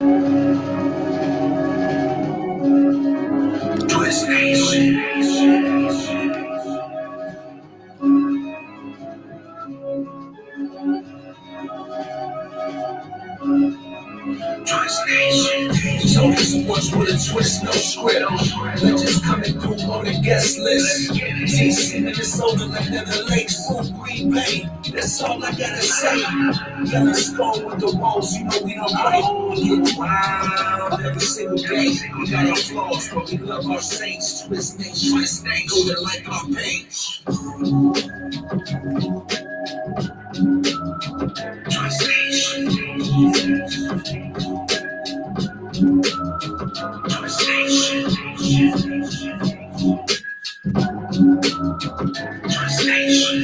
Twist Nation. Twist Nation. So this was with a twist, no script. Legends coming through on the guest list. TC Minnesota, the Lakes, Blue Green Bay. That's all I gotta say. Yellow skull with the walls, you know we don't play. We get wild every single day. We got our flaws, but we love our saints. Twist Nation, Twist Nation, go to like our page. Twist Nation. Twist Nation. Twist Nation.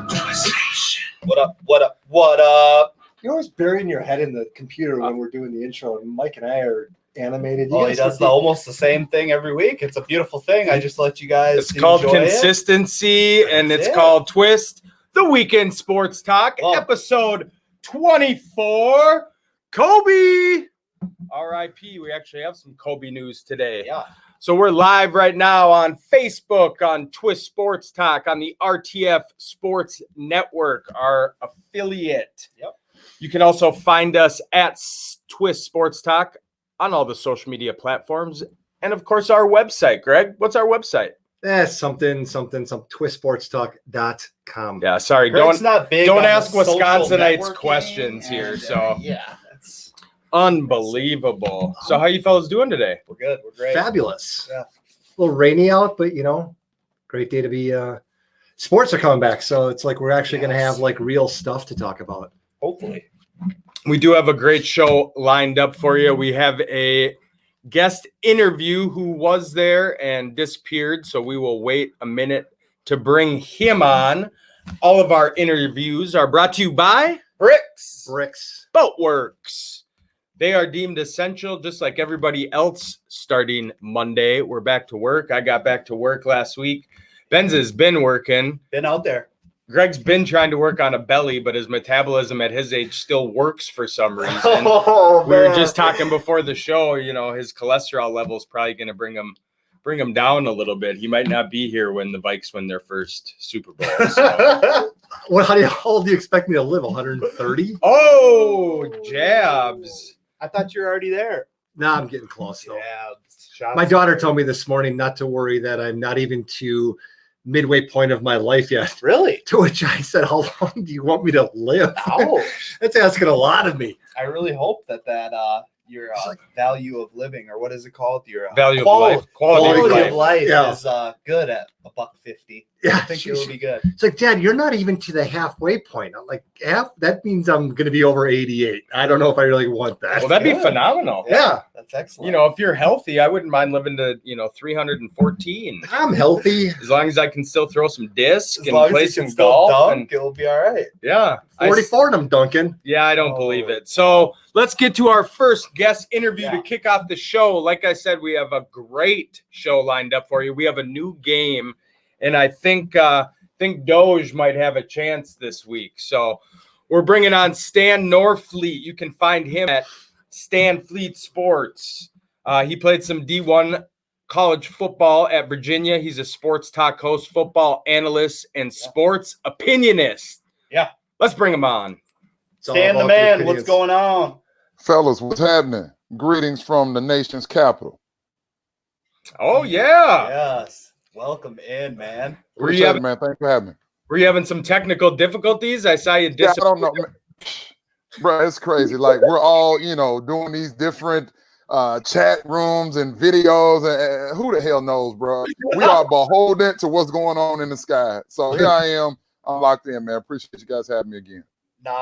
Twist Nation. What up? What up? What up? You're always burying your head in the computer when we're doing the intro, and Mike and I are animated. He does almost the same thing every week. It's a beautiful thing. I just let you guys It's called consistency, and it's called Twist, the Weekend Sports Talk, episode 24. Kobe! R.I.P. We actually have some Kobe news today. Yeah. So we're live right now on Facebook, on Twist Sports Talk, on the RTF Sports Network, our affiliate. Yep. You can also find us at Twist Sports Talk on all the social media platforms. And, of course, our website. Greg, what's our website? something, twistsportstalk.com. Yeah, sorry. Greg's not big don't on ask the social Wisconsinites networking questions here. and, So yeah, that's unbelievable. So how you fellas doing today? we're good. We're great. Fabulous. Yeah. A little rainy out, but great day to be. Sports are coming back, so it's like we're actually going to have like real stuff to talk about. Hopefully. We do have a great show lined up for you. We have a guest interview who was there and disappeared, so we will wait a minute to bring him on. All of our interviews are brought to you by Bricks. Boatworks. They are deemed essential, just like everybody else starting Monday. We're back to work. I got back to work last week. Benz has been working. Been out there. Greg's been trying to work on a belly, but his metabolism at his age still works for some reason. We were just talking before the show, his cholesterol level is probably going to bring him down a little bit. He might not be here when the Vikes win their first Super Bowl. So. How old do you expect me to live? 130? Oh, jabs. I thought you were already there. No, I'm getting close though. Yeah. My daughter told me this morning not to worry, that I'm not even to midway point of my life yet. Really? To which I said, how long do you want me to live? Oh, That's asking a lot of me. I really hope that your value of living, or what is it called? Your Value of life. Quality of life Yeah. is good at $1.50. Yeah, I think it will be good. It's like, Dad, you're not even to the halfway point. I'm like, that means I'm going to be over 88. I don't know if I really want that. Well, that'd be phenomenal. Yeah. That's excellent. If you're healthy, I wouldn't mind living to, 314. I'm healthy. As long as I can still throw some disc as and long as play you some can still golf. dunk, it'll be all right. Yeah. 44 of them, Duncan. Yeah, I don't believe it. So let's get to our first guest interview to kick off the show. Like I said, we have a great show lined up for you. We have a new game, and I think Doge might have a chance this week. So we're bringing on Stan Norfleet. You can find him at Stan Fleet Sports. He played some D1 college football at Virginia. He's a sports talk host, football analyst, and sports opinionist. Yeah. Let's bring him on. Stan the man, what's going on? Fellas, what's happening? Greetings from the nation's capital. Oh, yeah. Yes. Welcome in, man. Appreciate it, man. Thanks for having me. Were you having some technical difficulties? I saw you I don't know. Bro, it's crazy. Like, we're all, doing these different chat rooms and videos. And who the hell knows, bro? We are beholden to what's going on in the sky. So here I am. I'm locked in, man. Appreciate you guys having me again.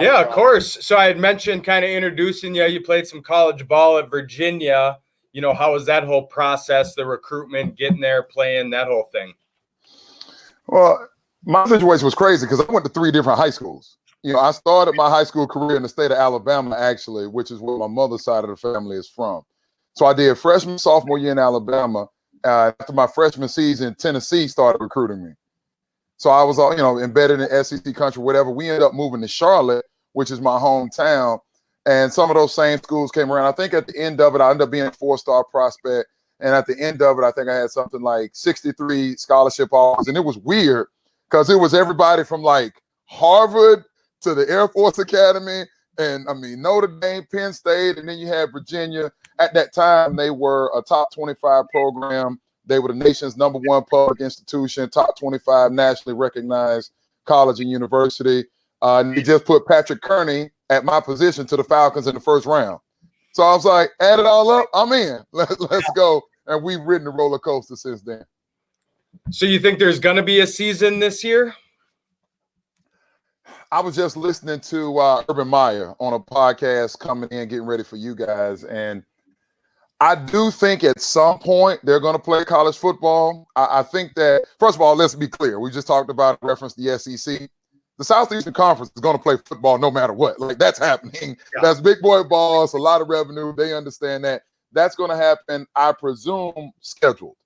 Yeah, of course. So I had mentioned kind of introducing you. You played some college ball at Virginia. How was that whole process, the recruitment, getting there, playing, that whole thing? Well, my situation was crazy because I went to 3 different high schools. I started my high school career in the state of Alabama, actually, which is where my mother's side of the family is from. So I did freshman, sophomore year in Alabama. After my freshman season, Tennessee started recruiting me. So I was, embedded in SEC country, whatever. We ended up moving to Charlotte, which is my hometown. And some of those same schools came around. I think at the end of it, I ended up being a 4-star prospect. And at the end of it, I think I had something like 63 scholarship offers. And it was weird because it was everybody from like Harvard to the Air Force Academy. And I mean, Notre Dame, Penn State, and then you had Virginia. At that time, they were a top 25 program. They were the nation's #1 public institution, top 25 nationally recognized college and university. And he just put Patrick Kearney at my position to the Falcons in the first round. So I was like, add it all up, I'm in. Let's go. And we've ridden the roller coaster since then. So you think there's going to be a season this year? I was just listening to Urban Meyer on a podcast coming in, getting ready for you guys. And I do think at some point they're going to play college football. I think that, first of all, let's be clear. We just talked about reference to the SEC. The Southeastern Conference is going to play football no matter what. Like, that's happening. Yeah. That's big boy ball. It's a lot of revenue. They understand that. That's going to happen, I presume, scheduled.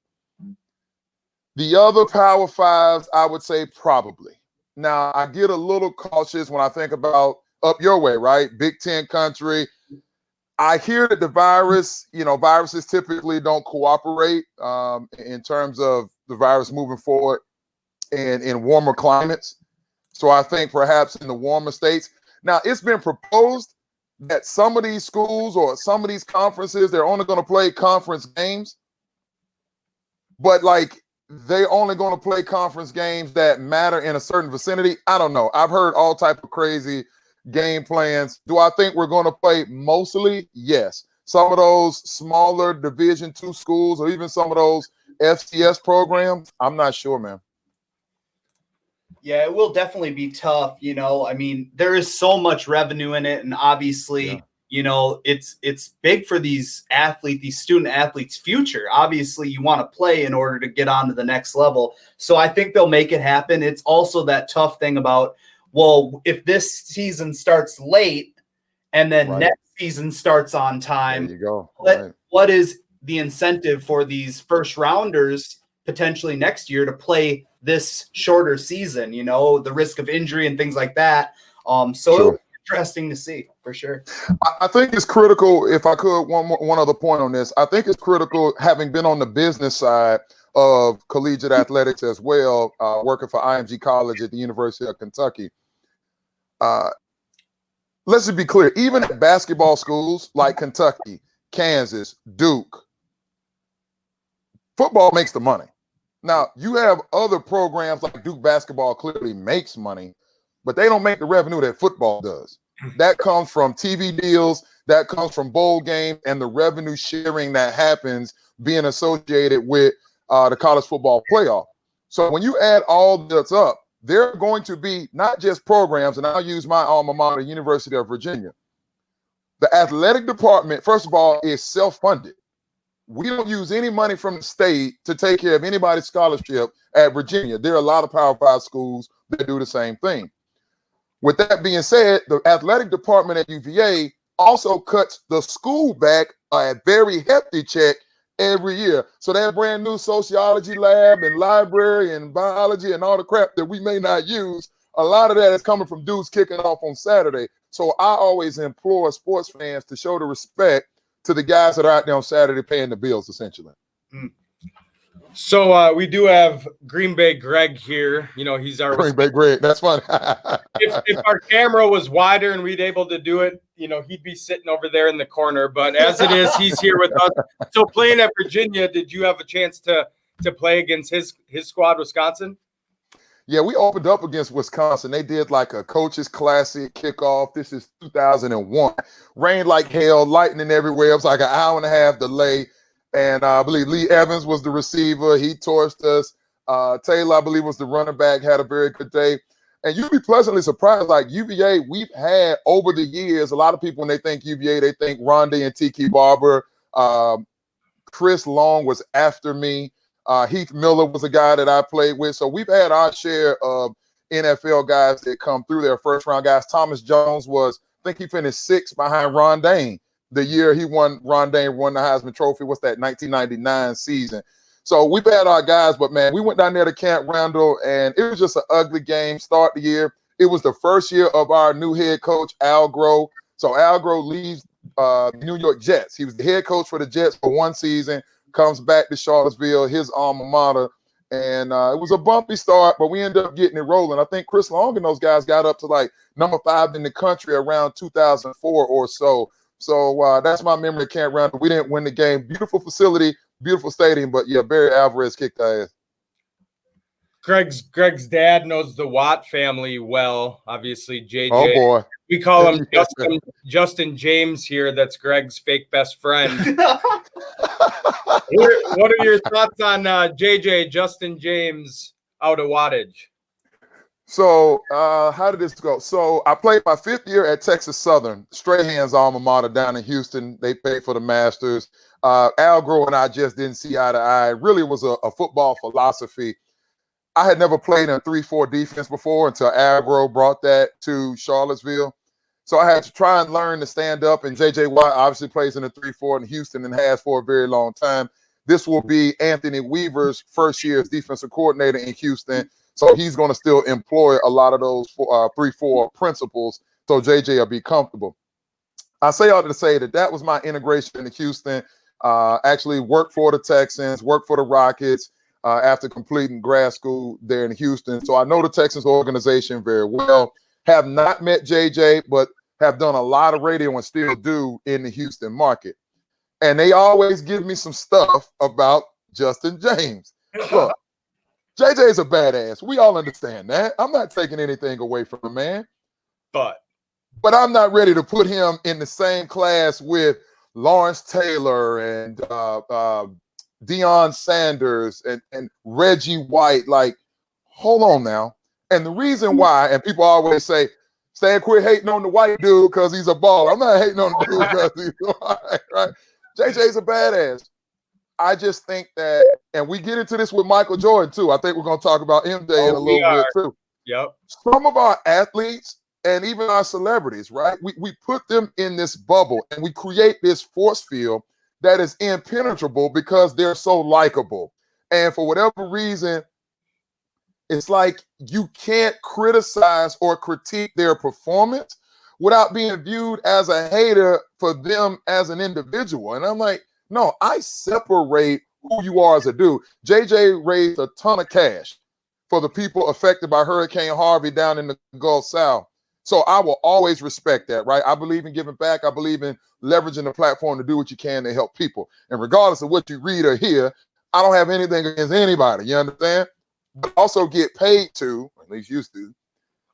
The other Power Fives, I would say probably. Now, I get a little cautious when I think about up your way, right? Big Ten country. I hear that the virus, viruses typically don't cooperate in terms of the virus moving forward in warmer climates. So I think perhaps in the warmer states. Now, it's been proposed that some of these schools or some of these conferences, they're only going to play conference games. But like, they're only going to play conference games that matter in a certain vicinity. I don't know. I've heard all type of crazy game plans. Do I think we're going to play mostly? Yes. Some of those smaller Division II schools or even some of those FCS programs, I'm not sure, man. Yeah, it will definitely be tough. I mean, there is so much revenue in it. And obviously, it's big for these student athletes' future. Obviously, you want to play in order to get on to the next level. So I think they'll make it happen. It's also that tough thing about, well, if this season starts late and then next season starts on time, there you go. What is the incentive for these first rounders potentially next year to play this shorter season, the risk of injury and things like that. So sure. It's interesting to see for sure. I think it's critical, if I could, one other point on this. I think it's critical, having been on the business side of collegiate athletics as well, working for IMG College at the University of Kentucky. Let's just be clear, even at basketball schools like Kentucky, Kansas, Duke, football makes the money. Now, you have other programs like Duke basketball clearly makes money, but they don't make the revenue that football does. That comes from TV deals, that comes from bowl games, and the revenue sharing that happens being associated with the college football playoff. So when you add all this up, there are going to be not just programs, and I'll use my alma mater, University of Virginia. The athletic department, first of all, is self-funded. We don't use any money from the state to take care of anybody's scholarship at Virginia. There are a lot of Power 5 schools that do the same thing. With that being said, the athletic department at UVA also cuts the school back a very hefty check every year. So that brand new sociology lab and library and biology and all the crap that we may not use, a lot of that is coming from dudes kicking off on Saturday. So I always implore sports fans to show the respect to the guys that are out there on Saturday paying the bills, essentially. So we do have Green Bay Greg here. He's our Green Bay Greg. That's fun. if our camera was wider and we'd able to do it, he'd be sitting over there in the corner. But as it is, he's here with us. So playing at Virginia, did you have a chance to play against his squad, Wisconsin? Yeah, we opened up against Wisconsin. They did like a coach's classic kickoff. This is 2001. Rained like hell, lightning everywhere. It was like an hour and a half delay. And I believe Lee Evans was the receiver. He torched us. Taylor, I believe, was the running back, had a very good day. And you'd be pleasantly surprised. Like UVA, we've had over the years, a lot of people, when they think UVA, they think Rondé and Tiki Barber. Chris Long was after me. Heath Miller was a guy that I played with. So we've had our share of NFL guys that come through there, first-round guys. Thomas Jones was, I think he finished 6th behind Rondé the year Rondé won the Heisman Trophy. What's that, 1999 season. So we've had our guys, but, man, we went down there to Camp Randall, and it was just an ugly game. Start the year. It was the first year of our new head coach, Al Groh. So Al Groh leaves the New York Jets. He was the head coach for the Jets for one season, comes back to Charlottesville, his alma mater. And it was a bumpy start, but we ended up getting it rolling. I think Chris Long and those guys got up to like number 5 in the country around 2004 or so. So that's my memory of Camp Randall. We didn't win the game. Beautiful facility, beautiful stadium, but yeah, Barry Alvarez kicked our ass. Greg's dad knows the Watt family well. Obviously, JJ. Oh boy, we call him Justin James here. That's Greg's fake best friend. What are your thoughts on JJ Justin James out of Wattage? So how did this go? So I played my 5th year at Texas Southern, Strahan's alma mater down in Houston. They paid for the Masters. Al Groh and I just didn't see eye to eye. It really was a football philosophy. I had never played in a 3-4 defense before until Al Groh brought that to Charlottesville. So I had to try and learn to stand up. And J.J. Watt obviously plays in a 3-4 in Houston and has for a very long time. This will be Anthony Weaver's first year as defensive coordinator in Houston. So he's going to still employ a lot of those 3-4 principles. So J.J. will be comfortable. I say all to say that was my integration into Houston. Actually worked for the Texans, worked for the Rockets after completing grad school there in Houston. So I know the Texans organization very well. Have not met JJ, but have done a lot of radio and still do in the Houston market. And they always give me some stuff about Justin James. Look, JJ is a badass. We all understand that. I'm not taking anything away from the man. But I'm not ready to put him in the same class with Lawrence Taylor and Deion Sanders and Reggie White. Like, hold on now. And the reason why, and people always say, Stan, quit hating on the white dude because he's a baller. I'm not hating on the dude because he's white, right? JJ's a badass. I just think that, and we get into this with Michael Jordan too. I think we're going to talk about MJ in a little bit too. Yep. Some of our athletes and even our celebrities, right? We put them in this bubble and we create this force field that is impenetrable because they're so likable. And for whatever reason, it's like you can't criticize or critique their performance without being viewed as a hater for them as an individual. And I'm like, no, I separate who you are as a dude. JJ raised a ton of cash for the people affected by Hurricane Harvey down in the Gulf South. So I will always respect that, right? I believe in giving back. I believe in leveraging the platform to do what you can to help people. And regardless of what you read or hear, I don't have anything against anybody. You understand? But also get paid to, at least used to,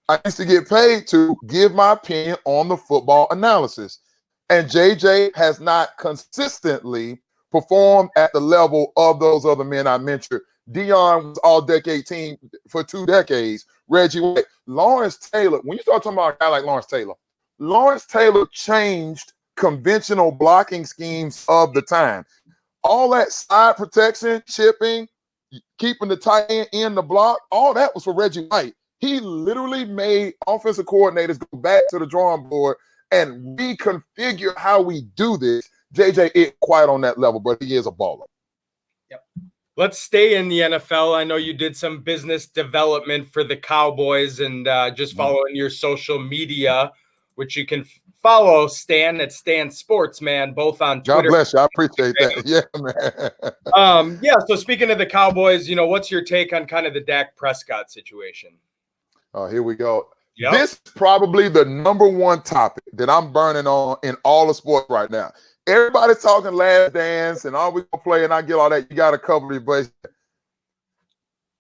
I used to get paid to give my opinion on the football analysis. And JJ has not consistently performed at the level of those other men I mentioned. Deion was all-decade team for 2 decades. Reggie White. Lawrence Taylor, when you start talking about a guy like Lawrence Taylor changed conventional blocking schemes of the time. All that side protection, chipping, keeping the tight end in the block, all that was for Reggie White. He literally made offensive coordinators go back to the drawing board and reconfigure how we do this. JJ isn't quite on that level, but he is a baller. Yep. Let's stay in the NFL. I know you did some business development for the Cowboys and just following your social media, which you can follow Stan at Stan Sportsman, both on Twitter. God bless you. I appreciate that. Yeah, man. Yeah, so speaking of the Cowboys, what's your take on kind of the Dak Prescott situation? Oh, here we go. Yep. This is probably the #1 topic that I'm burning on in all of sports right now. Everybody's talking last dance and all we gonna play, and I get all that. You got to cover your base.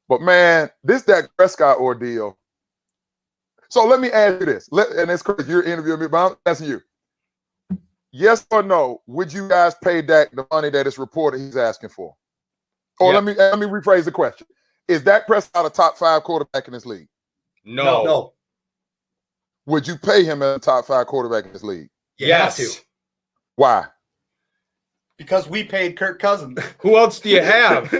But man, this Dak Prescott ordeal. So let me ask you this, and it's crazy you're interviewing me, but I'm asking you. Yes or no? Would you guys pay Dak the money that is reported he's asking for? Or let me rephrase the question: is Dak Prescott a top 5 quarterback in this league? No. Would you pay him as a top 5 quarterback in this league? Yes. You have to. Why? Because we paid Kirk Cousins. Who else do you have?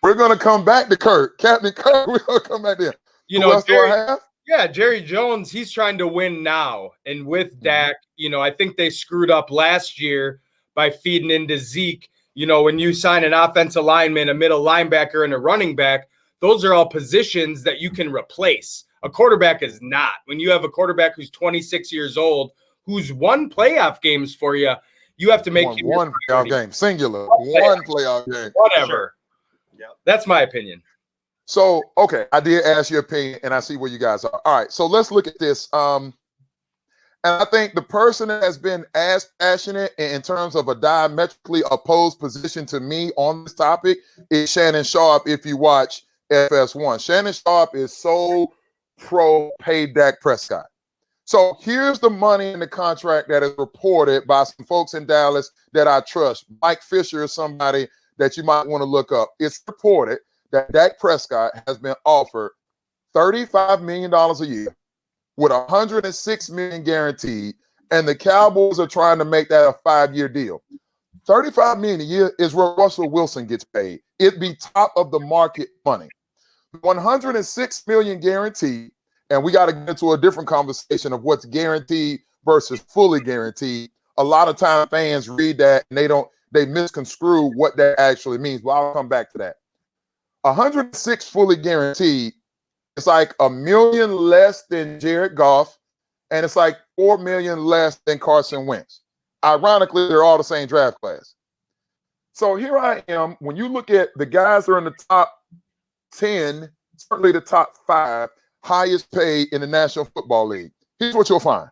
We're gonna come back to Kirk, Captain Kirk. We're gonna come back there. Who else do I have? Yeah, Jerry Jones, he's trying to win now. And with Dak, I think they screwed up last year by feeding into Zeke. When you sign an offensive lineman, a middle linebacker, and a running back, those are all positions that you can replace. A quarterback is not. When you have a quarterback who's 26 years old, who's won playoff games for you, you have to make one playoff game, singular, one playoff game. Whatever. Sure. Yep. That's my opinion. So, okay, I did ask your opinion, and I see where you guys are. All right, so let's look at this. And I think the person that has been as passionate in terms of a diametrically opposed position to me on this topic is Shannon Sharp. If you watch FS1, Shannon Sharp is so pro pay Dak Prescott. So here's the money in the contract that is reported by some folks in Dallas that I trust. Mike Fisher is somebody that you might want to look up. It's reported that Dak Prescott has been offered $35 million a year with $106 million guaranteed, and the Cowboys are trying to make that a 5-year deal. $35 million a year is where Russell Wilson gets paid. It'd be top of the market money. $106 million guaranteed, and we got to get into a different conversation of what's guaranteed versus fully guaranteed. A lot of time fans read that and they misconstrue what that actually means. But I'll come back to that. 106 fully guaranteed. It's like $1 million less than Jared Goff, and it's like $4 million less than Carson Wentz. Ironically, they're all the same draft class. So here I am. When you look at the guys that are in the top 10, certainly the top 5 highest paid in the National Football League, here's what you'll find.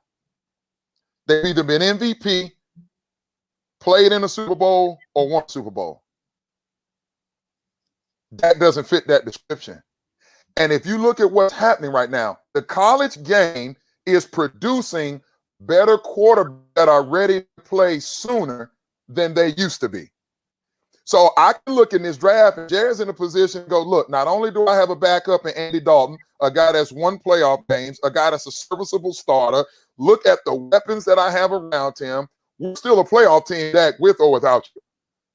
They've either been MVP, played in a Super Bowl, or won a Super Bowl. That doesn't fit that description. And if you look at what's happening right now, the college game is producing better quarterbacks that are ready to play sooner than they used to be. So I can look in this draft, and Jared's in a position to go, look, not only do I have a backup in Andy Dalton, a guy that's won playoff games, a guy that's a serviceable starter, look at the weapons that I have around him. We're still a playoff team, Dak, with or without you.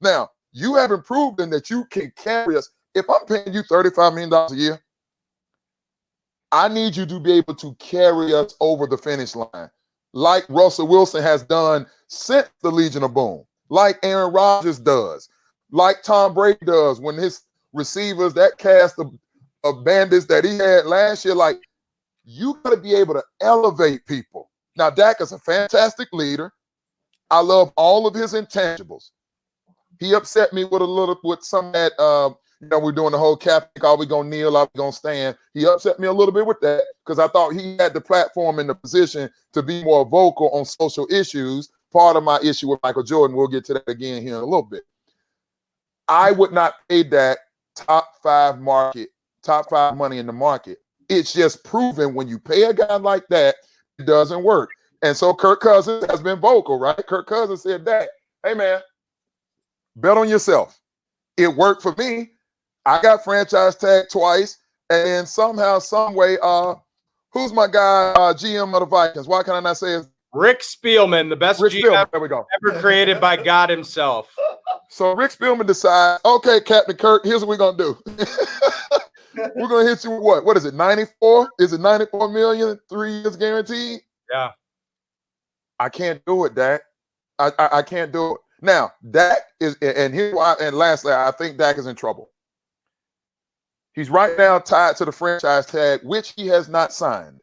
Now, you haven't proven that you can carry us. If I'm paying you $35 million a year, I need you to be able to carry us over the finish line, like Russell Wilson has done since the Legion of Boom, like Aaron Rodgers does, like Tom Brady does when his receivers, that cast of bandits that he had last year. Like, you got to be able to elevate people. Now, Dak is a fantastic leader. I love all of his intangibles. He upset me with some that we're doing the whole Kaepernick, are we gonna kneel, are we gonna stand? He upset me a little bit with that because I thought he had the platform and the position to be more vocal on social issues. Part of my issue with Michael Jordan, we'll get to that again here in a little bit. I would not pay that top 5 money in the market. It's just proven when you pay a guy like that, it doesn't work. And so Kirk Cousins has been vocal, right? Kirk Cousins said that, hey man, bet on yourself. It worked for me. I got franchise tagged twice, and then somehow, some way, who's my guy, GM of the Vikings? Why can I not say it? Rick Spielman, the best Rick GM Spielman, there we go. ever created by God himself. So Rick Spielman decides, okay, Captain Kirk, here's what we're going to do. We're going to hit you with what? What is it, 94? Is it 94 million, 3 years guaranteed? Yeah. I can't do it, Dak. I can't do it. Now, Dak is, and here's why, and lastly, I think Dak is in trouble. He's right now tied to the franchise tag, which he has not signed.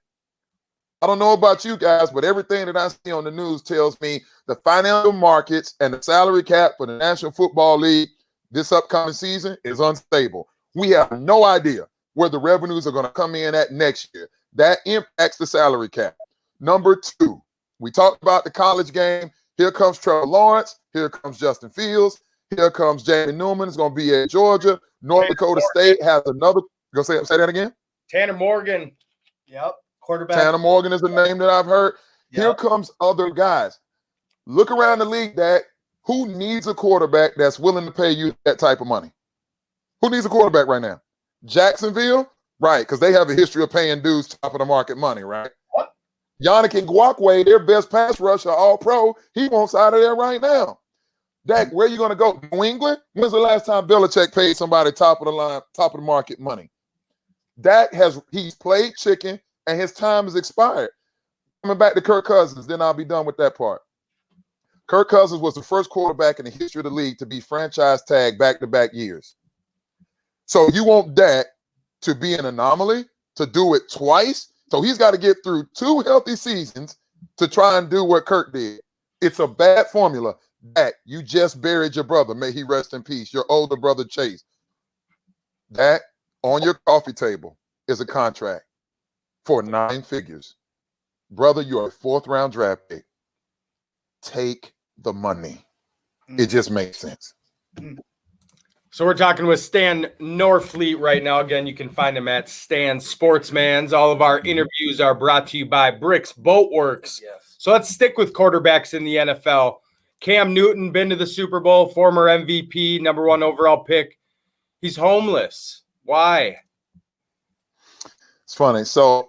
I don't know about you guys, but everything that I see on the news tells me the financial markets and the salary cap for the National Football League this upcoming season is unstable. We have no idea where the revenues are going to come in at next year. That impacts the salary cap. Number 2, we talked about the college game. Here comes Trevor Lawrence. Here comes Justin Fields. Here comes Jamie Newman. It's going to be at Georgia. North Dakota State has another. Go say that again. Tanner Morgan. Yep. Quarterback. Tanner Morgan is the name that I've heard. Yep. Here comes other guys. Look around the league, Dak. Who needs a quarterback that's willing to pay you that type of money? Who needs a quarterback right now? Jacksonville? Right, because they have a history of paying dudes top of the market money, right? What? Yannick Ngakoue, their best pass rusher, all pro, he wants out of there right now. Dak, where are you going to go? New England? When's the last time Belichick paid somebody top of the line, top of the market money? Dak he's played chicken and his time has expired. Coming back to Kirk Cousins, then I'll be done with that part. Kirk Cousins was the first quarterback in the history of the league to be franchise tagged back-to-back years. So you want Dak to be an anomaly, to do it twice, So he's got to get through 2 healthy seasons to try and do what Kirk did. It's a bad formula. Dak, you just buried your brother. May he rest in peace. Your older brother, Chase. Dak, on your coffee table is a contract for 9 figures. Brother, you're a 4th-round draft pick. Take the money. It just makes sense. So we're talking with Stan Norfleet right now. Again, you can find him at Stan Sportsmans. All of our interviews are brought to you by Bricks Boatworks. Yes. So let's stick with quarterbacks in the NFL. Cam Newton, been to the Super Bowl, former MVP, number 1 overall pick. He's homeless. Why? It's funny. So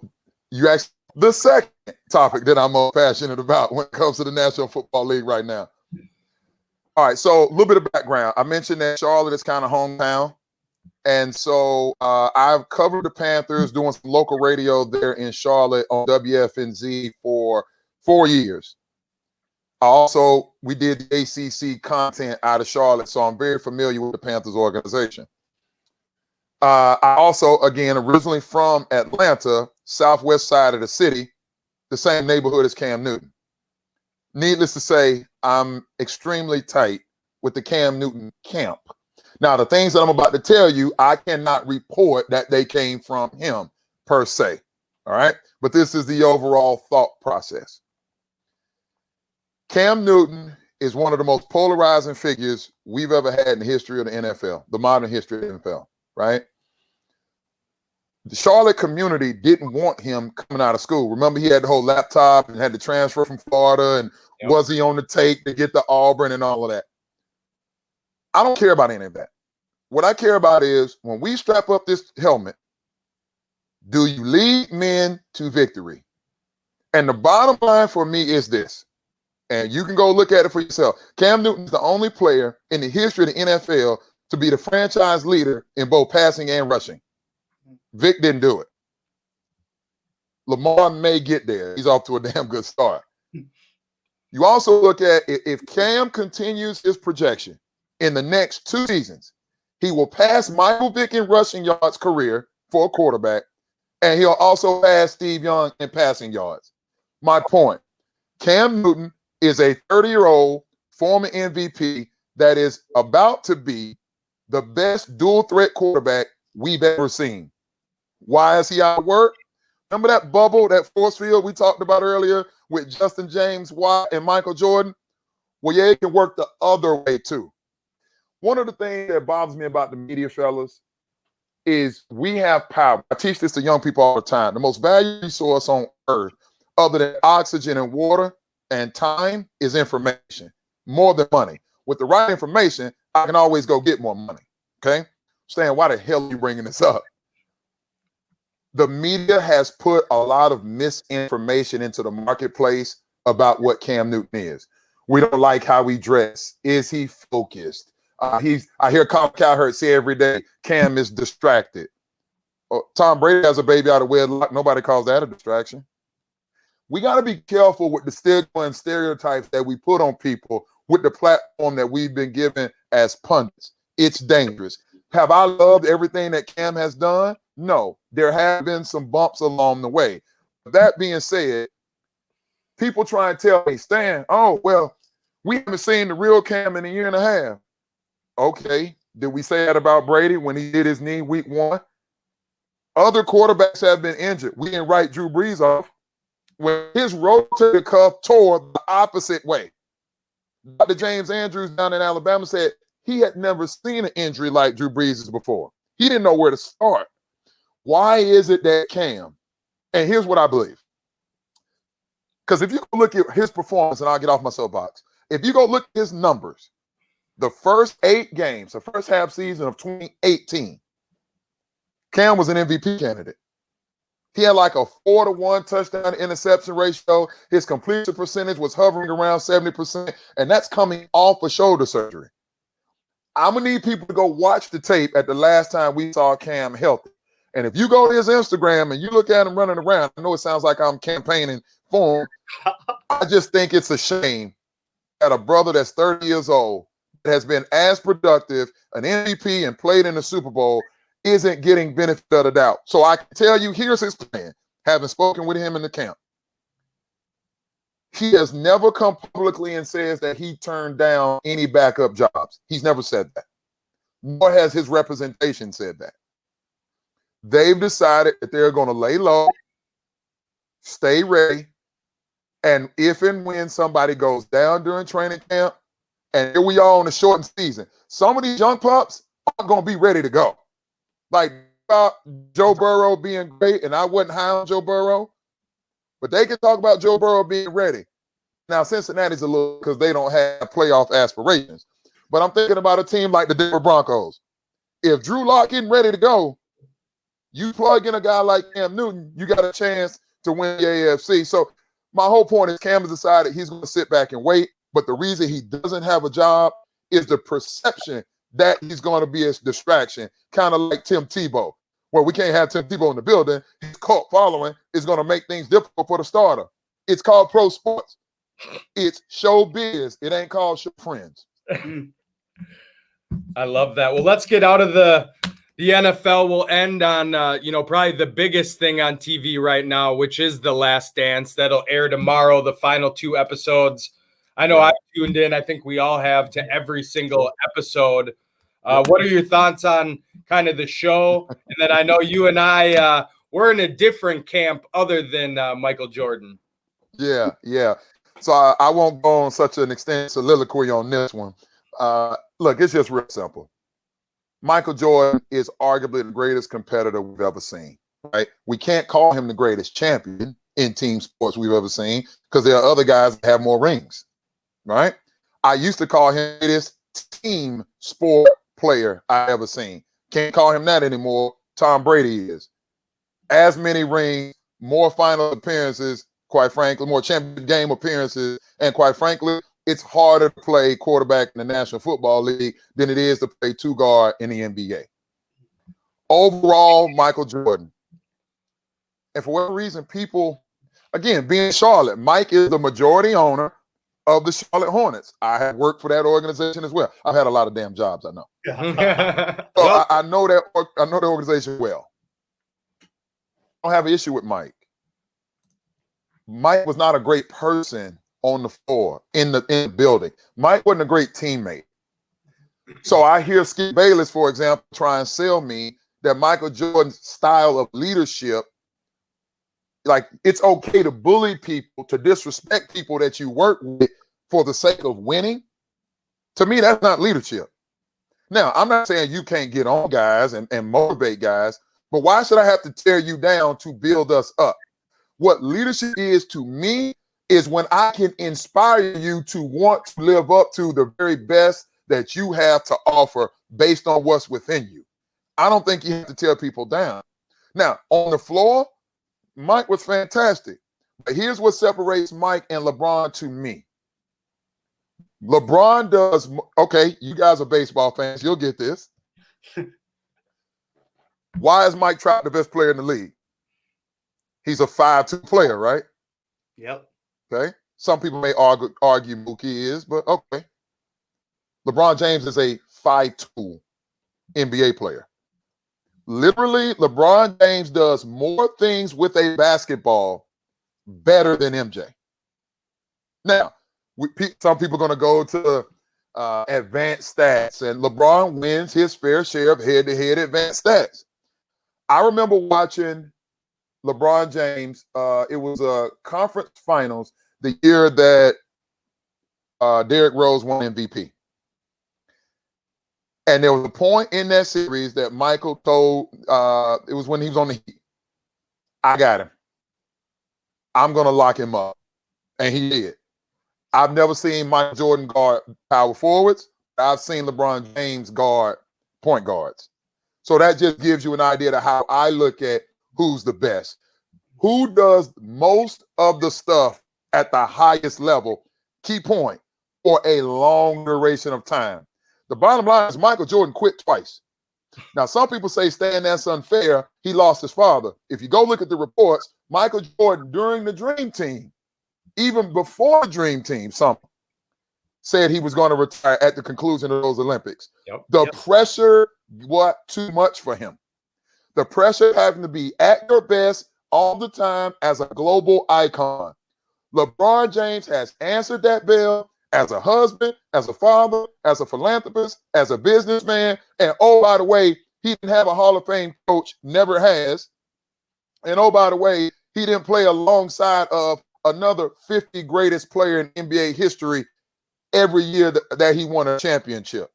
you asked the second topic that I'm most passionate about when it comes to the National Football League right now. All right, so a little bit of background. I mentioned that Charlotte is kind of hometown. And so I've covered the Panthers doing some local radio there in Charlotte on WFNZ for 4 years. We did the ACC content out of Charlotte, so I'm very familiar with the Panthers organization. I also, again, originally from Atlanta, southwest side of the city, the same neighborhood as Cam Newton. Needless to say, I'm extremely tight with the Cam Newton camp. Now, the things that I'm about to tell you, I cannot report that they came from him per se, all right? But this is the overall thought process. Cam Newton is one of the most polarizing figures we've ever had in the history of the NFL, the modern history of the NFL, right? The Charlotte community didn't want him coming out of school. Remember, he had the whole laptop and had to transfer from Florida, and was he on the tape to get to Auburn and all of that? I don't care about any of that. What I care about is when we strap up this helmet, do you lead men to victory? And the bottom line for me is this, and you can go look at it for yourself. Cam Newton is the only player in the history of the NFL to be the franchise leader in both passing and rushing. Vic didn't do it. Lamar may get there. He's off to a damn good start. You also look at if Cam continues his projection in the next 2 seasons, he will pass Michael Vick in rushing yards career for a quarterback, and he'll also pass Steve Young in passing yards. My point, Cam Newton is a 30-year-old former MVP that is about to be the best dual threat quarterback we've ever seen. Why is he out of work? Remember that bubble, that force field we talked about earlier with Justin James, Watt, and Michael Jordan? Well, yeah, it can work the other way too. One of the things that bothers me about the media, fellas, is we have power. I teach this to young people all the time. The most valuable resource on earth, other than oxygen and water and time, is information, more than money. With the right information, I can always go get more money, okay? Stan, why the hell are you bringing this up? The media has put a lot of misinformation into the marketplace about what Cam Newton is. We don't like how he dressed. Is he focused? I hear Colin Cowherd say every day, Cam is distracted. Tom Brady has a baby out of wedlock. Nobody calls that a distraction. We got to be careful with the stigma and stereotypes that we put on people with the platform that we've been given as pundits. It's dangerous. Have I loved everything that Cam has done? No. There have been some bumps along the way. That being said, people try and tell me, Stan, oh, well, we haven't seen the real Cam in a year and a half. Okay. Did we say that about Brady when he did his knee week 1? Other quarterbacks have been injured. We didn't write Drew Brees off. When his rotator cuff tore the opposite way, Dr. James Andrews down in Alabama said he had never seen an injury like Drew Brees' before. He didn't know where to start. Why is it that Cam, and here's what I believe, because if you go look at his performance, and I'll get off my soapbox, if you go look at his numbers, the first 8 games, the first half season of 2018, Cam was an MVP candidate. He had like a 4-to-1 touchdown to interception ratio. His completion percentage was hovering around 70%, and that's coming off of shoulder surgery. I'm going to need people to go watch the tape at the last time we saw Cam healthy. And if you go to his Instagram and you look at him running around, I know it sounds like I'm campaigning for him. I just think it's a shame that a brother that's 30 years old that has been as productive, an MVP, and played in the Super Bowl isn't getting benefit of the doubt. So I can tell you, here's his plan. having spoken with him in the camp, he has never come publicly and says that he turned down any backup jobs. He's never said that. Nor has his representation said that. They've decided that they're going to lay low, stay ready, and if and when somebody goes down during training camp, and here we are on a shortened season, some of these young pups aren't going to be ready to go. Like Joe Burrow being great, and I wasn't high on Joe Burrow, but they can talk about Joe Burrow being ready. Now, Cincinnati's a little because they don't have playoff aspirations. But I'm thinking about a team like the Denver Broncos. If Drew Lock isn't ready to go, you plug in a guy like Cam Newton, you got a chance to win the AFC. So my whole point is Cam has decided he's going to sit back and wait. But the reason he doesn't have a job is the perception that he's going to be a distraction, kind of like Tim Tebow. Well, we can't have Tim Tebow in the building. His cult following is going to make things difficult for the starter. It's called pro sports. It's showbiz. It ain't called show friends. I love that. Well, let's get out of the NFL. We'll end on, probably the biggest thing on TV right now, which is The Last Dance. That'll air tomorrow, the final 2 episodes. I know I've tuned in. I think we all have, to every single episode. What are your thoughts on kind of the show? And then I know you and I, we're in a different camp other than Michael Jordan. Yeah. So I won't go on such an extended soliloquy on this one. Look, it's just real simple. Michael Jordan is arguably the greatest competitor we've ever seen, right? We can't call him the greatest champion in team sports we've ever seen because there are other guys that have more rings, right? I used to call him the greatest team sport player I ever seen. Can't call him that anymore. Tom Brady is. As many rings, more final appearances, quite frankly, more championship game appearances, and quite frankly, it's harder to play quarterback in the National Football League than it is to play 2-guard in the NBA. Overall, Michael Jordan. And for whatever reason, people, again, being Charlotte, Mike is the majority owner of the Charlotte Hornets. I have worked for that organization as well. I've had a lot of damn jobs, I know. So I know that the organization well. I don't have an issue with Mike. Mike was not a great person on the floor, in the building. Mike wasn't a great teammate. So I hear Skip Bayless, for example, try and sell me that Michael Jordan's style of leadership, like it's okay to bully people, to disrespect people that you work with for the sake of winning. To me, that's not leadership. Now, I'm not saying you can't get on guys and motivate guys, but why should I have to tear you down to build us up? What leadership is to me is when I can inspire you to want to live up to the very best that you have to offer based on what's within you. I don't think you have to tear people down. Now, on the floor, Mike was fantastic. But here's what separates Mike and LeBron to me. LeBron does, okay, you guys are baseball fans. You'll get this. Why is Mike Trout the best player in the league? He's a 5'2" player, right? Yep. Okay. Some people may argue Mookie is, but okay. LeBron James is a 5'2" NBA player. Literally, LeBron James does more things with a basketball better than MJ. Now, some people are going to go to advanced stats, and LeBron wins his fair share of head-to-head advanced stats. I remember watching LeBron James, it was a conference finals the year that Derrick Rose won MVP. And there was a point in that series that Michael told, it was when he was on the Heat, I got him. I'm going to lock him up. And he did. I've never seen Michael Jordan guard power forwards. I've seen LeBron James guard point guards. So that just gives you an idea of how I look at who's the best. Who does most of the stuff at the highest level, key point, or a long duration of time? The bottom line is Michael Jordan quit twice. Now, some people say, Stan, that's unfair. He lost his father. If you go look at the reports, Michael Jordan, during the Dream Team, even before the Dream Team, some said he was going to retire at the conclusion of those Olympics. The pressure was too much for him. The pressure having to be at your best all the time as a global icon. LeBron James has answered that bell as a husband, as a father, as a philanthropist, as a businessman. And oh, by the way, he didn't have a Hall of Fame coach, never has. And oh, by the way, he didn't play alongside of another 50 greatest player in NBA history every year that he won a championship.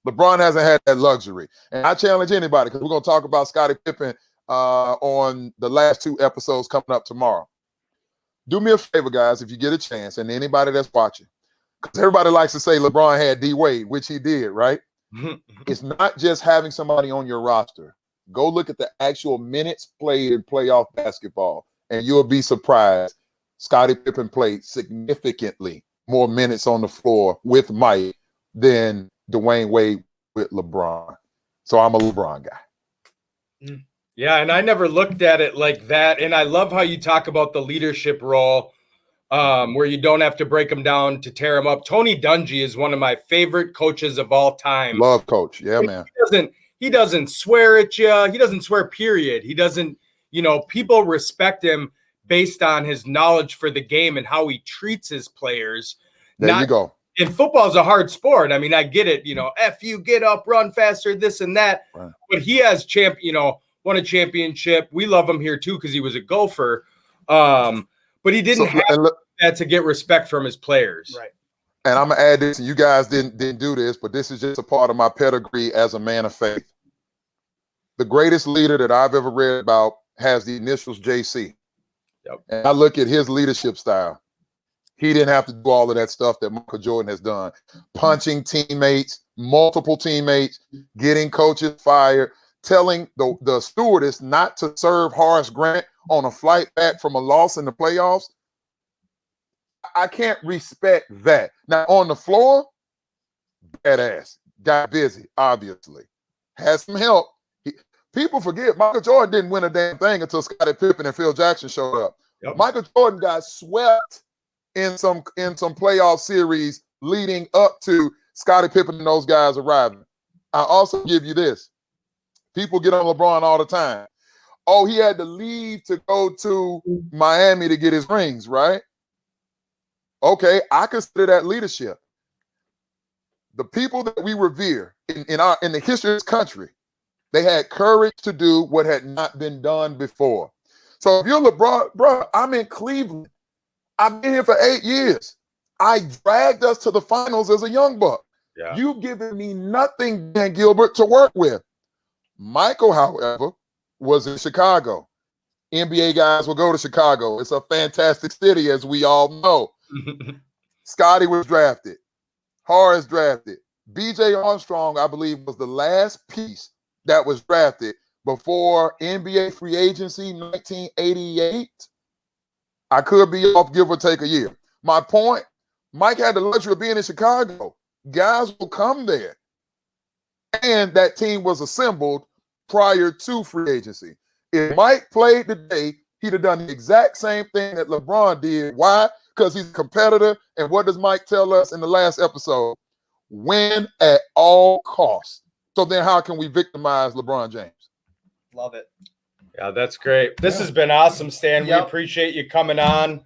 LeBron hasn't had that luxury. And I challenge anybody, because we're going to talk about Scottie Pippen on the last 2 episodes coming up tomorrow. Do me a favor, guys, if you get a chance, and anybody that's watching, because everybody likes to say LeBron had D Wade, which he did, right? It's not just having somebody on your roster. Go look at the actual minutes played in playoff basketball, and you'll be surprised. Scottie Pippen played significantly more minutes on the floor with Mike than Dwayne Wade with LeBron. So I'm a LeBron guy. Yeah, and I never looked at it like that. And I love how you talk about the leadership role, where you don't have to break them down to tear them up. Tony Dungy is one of my favorite coaches of all time. Love coach. Yeah, man. He doesn't swear at you. He doesn't swear, period. He doesn't, people respect him based on his knowledge for the game and how he treats his players. There you go. And football is a hard sport. I mean, I get it, F you, get up, run faster, this and that. Right. But he has won a championship. We love him here too because he was a Gopher. But he didn't have that to get respect from his players. Right. And I'm gonna add this, and you guys didn't do this, but this is just a part of my pedigree as a man of faith. The greatest leader that I've ever read about has the initials JC. Yep. And I look at his leadership style. He didn't have to do all of that stuff that Michael Jordan has done. Punching teammates, multiple teammates, getting coaches fired, telling the stewardess not to serve Horace Grant on a flight back from a loss in the playoffs. I can't respect that. Now, on the floor, badass. Got busy, obviously. Has some help. People forget Michael Jordan didn't win a damn thing until Scottie Pippen and Phil Jackson showed up. Yep. Michael Jordan got swept in some playoff series leading up to Scottie Pippen and those guys arriving. I also give you this. People get on LeBron all the time. Oh, he had to leave to go to Miami to get his rings, right? Okay, I consider that leadership. The people that we revere in the history of this country, they had courage to do what had not been done before. So if you're LeBron, bro, I'm in Cleveland. I've been here for 8 years. I dragged us to the finals as a young buck. Yeah. You've given me nothing, Dan Gilbert, to work with. Michael, however, was in Chicago. NBA guys will go to Chicago. It's a fantastic city, as we all know. Scottie was drafted. Horace drafted. B.J. Armstrong, I believe, was the last piece that was drafted before NBA free agency, 1988. I could be off, give or take a year. My point, Mike had the luxury of being in Chicago. Guys will come there. And that team was assembled prior to free agency. If Mike played today, he'd have done the exact same thing that LeBron did. Why? Because he's a competitor. And what does Mike tell us in the last episode? Win at all costs. So then how can we victimize LeBron James? Love it. Yeah, that's great. This has been awesome, Stan. Yep. We appreciate you coming on.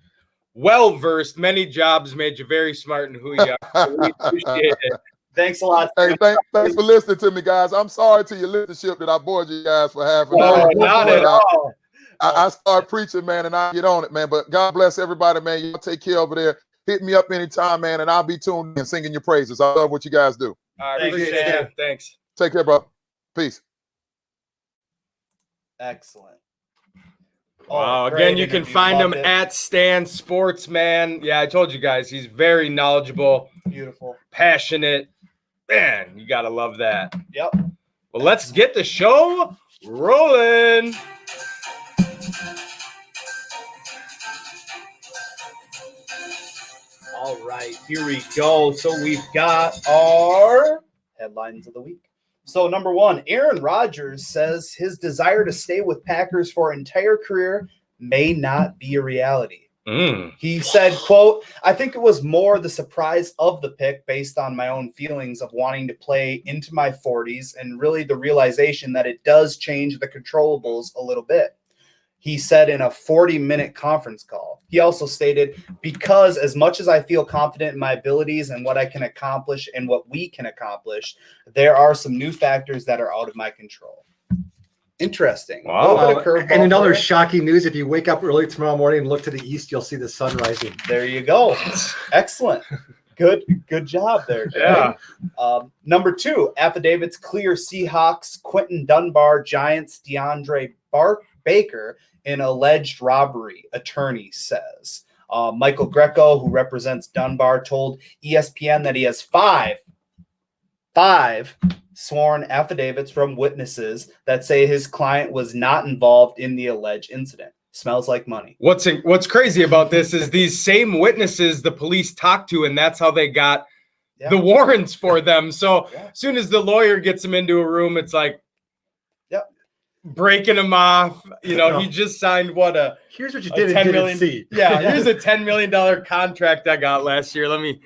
Well-versed. Many jobs made you very smart in who you are. So we appreciate it. Thanks a lot. Hey, thanks for listening to me, guys. I'm sorry to your listenership that I bored you guys for half an No, hour. not at all. I start preaching, man, and I get on it, man. But God bless everybody, man. Y'all take care over there. Hit me up anytime, man, and I'll be tuned in singing your praises. I love what you guys do. I appreciate it. Thanks. Take care, bro. Peace. Excellent. Wow. Great Again, you can interview. find him Loved it. at Stan Sportsman. Yeah, I told you guys, he's very knowledgeable, Beautiful. passionate. Man, you got to love that. Yep. Well, let's get the show rolling. All right, here we go. So we've got our headlines of the week. So number one, Aaron Rodgers says his desire to stay with Packers for an entire career may not be a reality. He said, quote, I think it was more the surprise of the pick based on my own feelings of wanting to play into my 40s and really the realization that it does change the controllables a little bit. He said in a 40-minute conference call. He also stated, because as much as I feel confident in my abilities and what I can accomplish and what we can accomplish, there are some new factors that are out of my control. Interesting. Wow. And another shocking news, if you wake up early tomorrow morning and look to the east, you'll see the sun rising. There you go. Excellent. Good job there, Jay. Yeah. Number 2, affidavits clear Seahawks, Quentin Dunbar, Giants, DeAndre Baker in alleged robbery, attorney says. Michael Greco, who represents Dunbar, told ESPN that he has five sworn affidavits from witnesses that say his client was not involved in the alleged incident. Smells like money. What's crazy about this is these same witnesses the police talked to, and that's how they got the warrants for them. So as soon as the lawyer gets them into a room, it's like breaking them off. He just signed here's what you did and didn't see. Yeah, here's a $10 million contract I got last year. Let me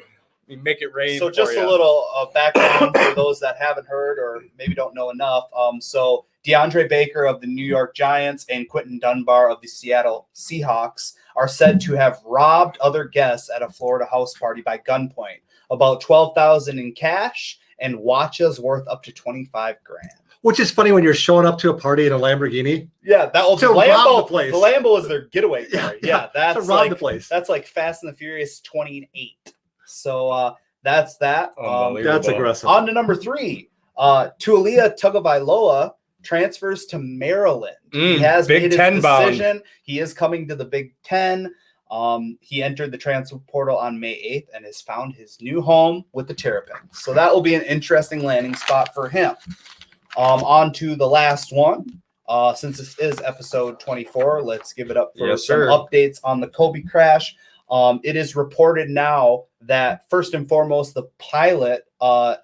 make it rain. So just a little background for those that haven't heard or maybe don't know enough. So DeAndre Baker of the New York Giants and Quentin Dunbar of the Seattle Seahawks are said to have robbed other guests at a Florida house party by gunpoint. About $12,000 in cash and watches worth up to $25,000. Which is funny when you're showing up to a party in a Lamborghini. Yeah, that was to the Lambo. rob the place. The Lambo is their getaway car. Yeah, that's to rob the place. That's like Fast and the Furious 28. So that's that. That's aggressive. On to number 3. Tualia Tagovailoa transfers to Maryland. He has Big made his 10 decision. bound. He is coming to the Big Ten. He entered the transfer portal on May 8th and has found his new home with the Terrapins. So that will be an interesting landing spot for him. On to the last one. Since this is episode 24, let's give it up for some updates on the Kobe crash. It is reported now that first and foremost, the pilot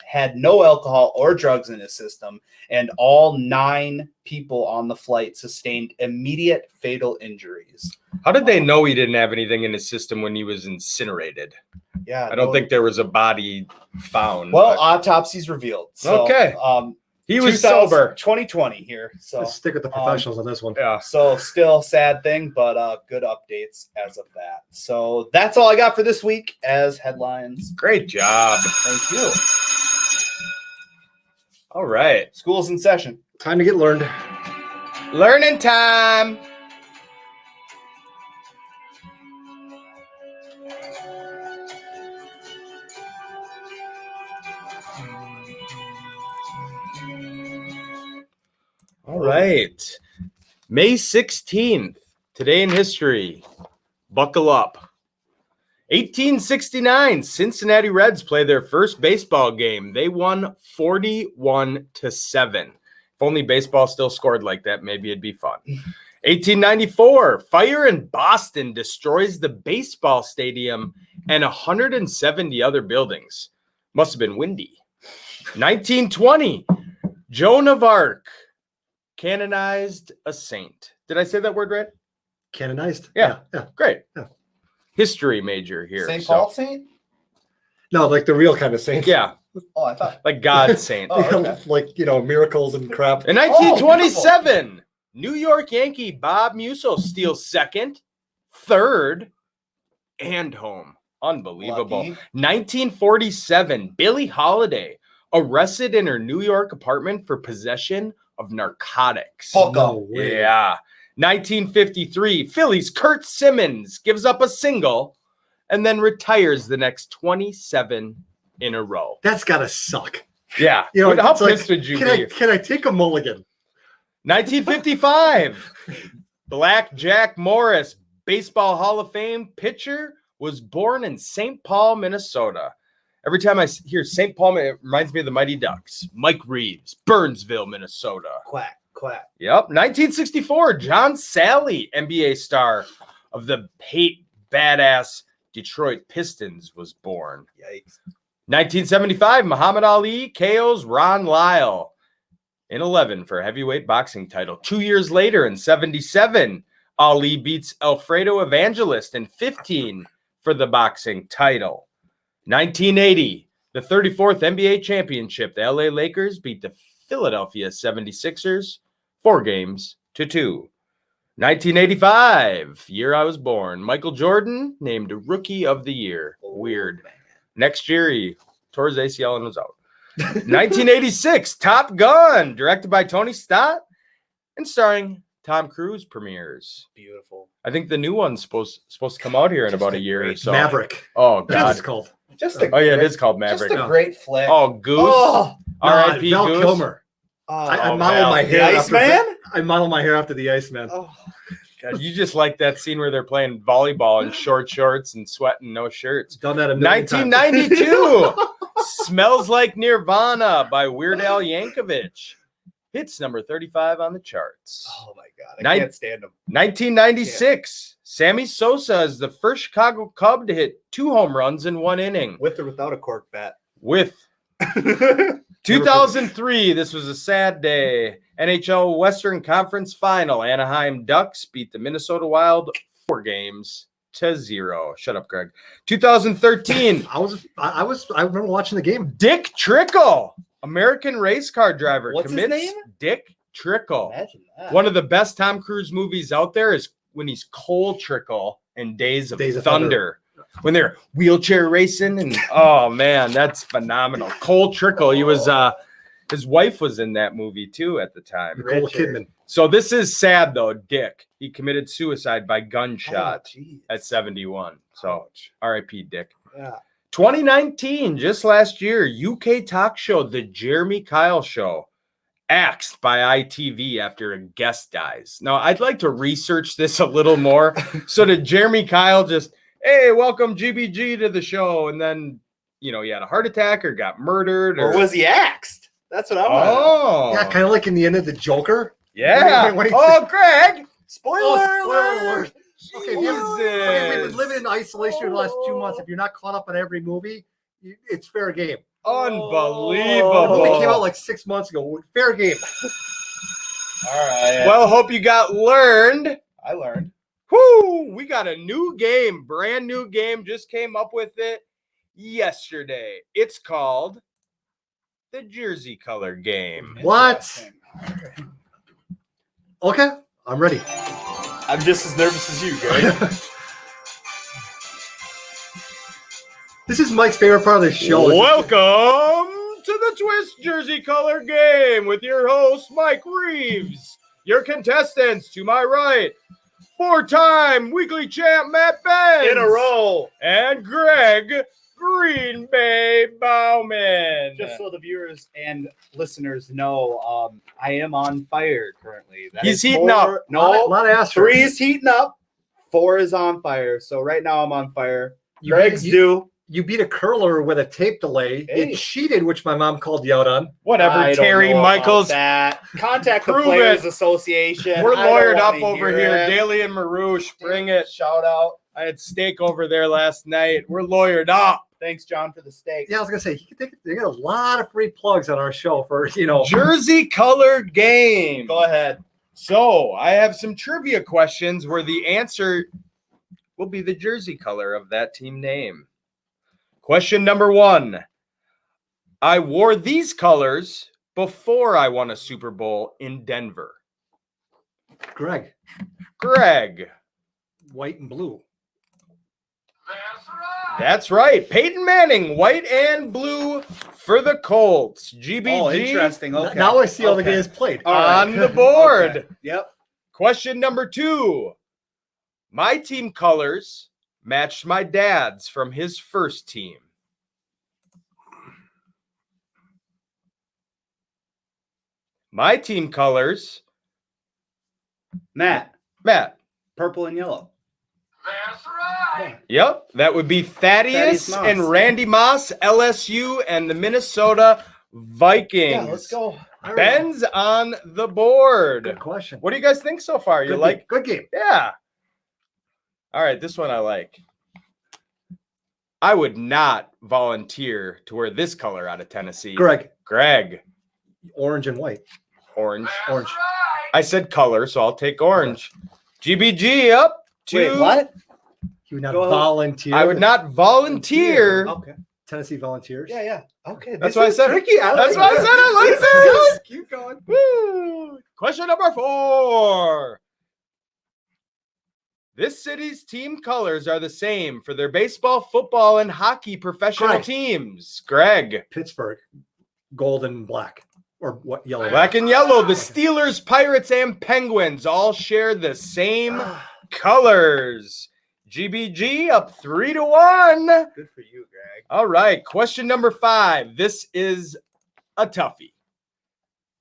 had no alcohol or drugs in his system, and all 9 people on the flight sustained immediate fatal injuries. How did they know he didn't have anything in his system when he was incinerated? Yeah, I don't think there was a body found. Well, autopsies revealed. So, okay. He was sober. 2020 here. So let's stick with the professionals on this one. Yeah. So still sad thing, but good updates as of that. So that's all I got for this week as headlines. Great job. Thank you. All right. School's in session. Time to get learned. Learning time. All right. May 16th, today in history. Buckle up. 1869, Cincinnati Reds play their first baseball game. They won 41-7. If only baseball still scored like that, maybe it'd be fun. 1894, fire in Boston destroys the baseball stadium and 170 other buildings. Must have been windy. 1920, Joan of Arc canonized a saint. Did I say that word right? Canonized? Yeah. Great. Yeah. History major here. St. Paul Saint? No, like the real kind of saint. Yeah. Oh, I thought. Like God's saint. Okay. Like, miracles and crap. In 1927, New York Yankee Bob Musso steals second, third, and home. Unbelievable. Lucky. 1947, Billie Holiday arrested in her New York apartment for possession of narcotics. No way. Yeah. 1953, Phillies Kurt Simmons gives up a single and then retires the next 27 in a row. That's gotta suck. Yeah. How pissed would you be? Can I take a mulligan? 1955, Black Jack Morris, Baseball Hall of Fame pitcher, was born in St. Paul, Minnesota. Every time I hear St. Paul, it reminds me of the Mighty Ducks. Mike Reeves, Burnsville, Minnesota. Quack, quack. Yep. 1964, John Sally, NBA star of the badass Detroit Pistons, was born. Yikes. 1975, Muhammad Ali KOs Ron Lyle in 11 for heavyweight boxing title. 2 years later, in 77, Ali beats Alfredo Evangelist in 15 for the boxing title. 1980, the 34th NBA championship. The LA Lakers beat the Philadelphia 76ers 4-2. 1985, year I was born. Michael Jordan named Rookie of the Year. Weird. Next year, he tore his ACL and was out. 1986, Top Gun, directed by Tony Scott and starring Tom Cruise, premieres. Beautiful. I think the new one's supposed to come out here in about a year or so. Maverick. Oh, That's what God. it's called. It is called Maverick. Just a great flick. Oh, Goose. Oh, R.I.P. Val Goose. Kilmer. I modeled my the hair Iceman? I modeled my hair after the Iceman. Oh, God, you just like that scene where they're playing volleyball in short shorts and sweating, no shirts. Done that a million times. 1992, Smells Like Nirvana by Weird Al Yankovic. Hits number 35 on the charts. oh my God. I can't stand him. 1996, Sammy Sosa is the first Chicago Cub to hit 2 home runs in 1 inning. With or without a cork bat. With 2003, this was a sad day. NHL Western Conference Final. Anaheim Ducks beat the Minnesota Wild 4-0. Shut up, Greg. 2013. I remember watching the game. Dick Trickle, American race car driver. What's his commits name? Dick Trickle. Imagine that. One of the best Tom Cruise movies out there is when he's Cole Trickle in Days of Days of Thunder. When they're wheelchair racing, and oh man, that's phenomenal. Cole Trickle, he was his wife was in that movie too at the time. Nicole Kidman. So this is sad though. Dick, he committed suicide by gunshot Oh, geez. at 71. So R.I.P. Dick. Yeah. 2019, just last year, UK talk show The Jeremy Kyle Show, axed by ITV after a guest dies. Now I'd like to research this a little more. So did Jeremy Kyle just, hey, welcome GBG to the show, and then he had a heart attack or got murdered, Or was he axed? That's what I want. Oh, Yeah, kind of like in the end of the Joker. yeah. When he- Oh, Greg. Spoiler alert. Okay, if Jesus. we've been living in isolation for the last 2 months. If you're not caught up on every movie, it's fair game. The Unbelievable. movie came out like 6 months ago. Fair game. All right. Well, hope you got learned. I learned. Whoo, we got a new game, brand new game, just came up with it yesterday. It's called the Jersey Color Game. What? Okay, I'm ready. I'm just as nervous as you, Greg. This is Mike's favorite part of the show. Welcome to the Twist Jersey Color Game with your host, Mike Reeves. Your contestants to my right, 4-time weekly champ Matt Benz. In a row. And Greg Green Bay Bauman. Just so the viewers and listeners know, I am on fire currently. That He's is heating 4 up. A lot of asterisks. 3 is heating up. 4 is on fire. So right now I'm on fire. You Greg's beat- due. You beat a curler with a tape delay. Hey. It cheated, which my mom called you out on. Whatever, I don't Terry know about Michaels. that. Contact the Prove Players it. Association. We're I don't lawyered up wanna over hear here. it. Daly and Marouche, bring it. Shout out. I had steak over there last night. We're lawyered up. Thanks, John, for the steak. Yeah, I was gonna say they get a lot of free plugs on our show for Jersey Color Game. Go ahead. So I have some trivia questions where the answer will be the jersey color of that team name. Question number 1. I wore these colors before I won a Super Bowl in Denver. Greg, Greg. white and blue. That's right. Peyton Manning, white and blue for the Colts. GBG Oh, interesting. Okay. Now I see all the Okay. games played. All right. on the board. Okay. Yep. Question number 2. My team colors matched my dad's from his first team. My team colors, Matt, purple and yellow. yep, that would be Thaddeus Thaddeus Moss. and Randy Moss, LSU, and the Minnesota Vikings. Yeah, let's go. All right. Ben's on the board. Good question. What do you guys think so far? You Good like? game. Good game. Yeah. All right, this one I like. I would not volunteer to wear this color out of Tennessee. Greg, Greg, orange and white. orange. Orange. I said color, so I'll take orange. GBG up to. Wait, what? You would not Go ahead. volunteer. I would not volunteer. Okay. Tennessee Volunteers. Yeah, yeah. Okay. That's this why I is said. tricky. That's why I said I like this. Keep going. Woo. Question number 4. This city's team colors are the same for their baseball, football, and hockey professional Greg. teams. Greg. Pittsburgh, gold and black, or what? Yellow. Black and yellow. The Steelers, Pirates, and Penguins all share the same colors. GBG up 3-1. Good for you, Greg. All right. Question number 5. This is a toughie.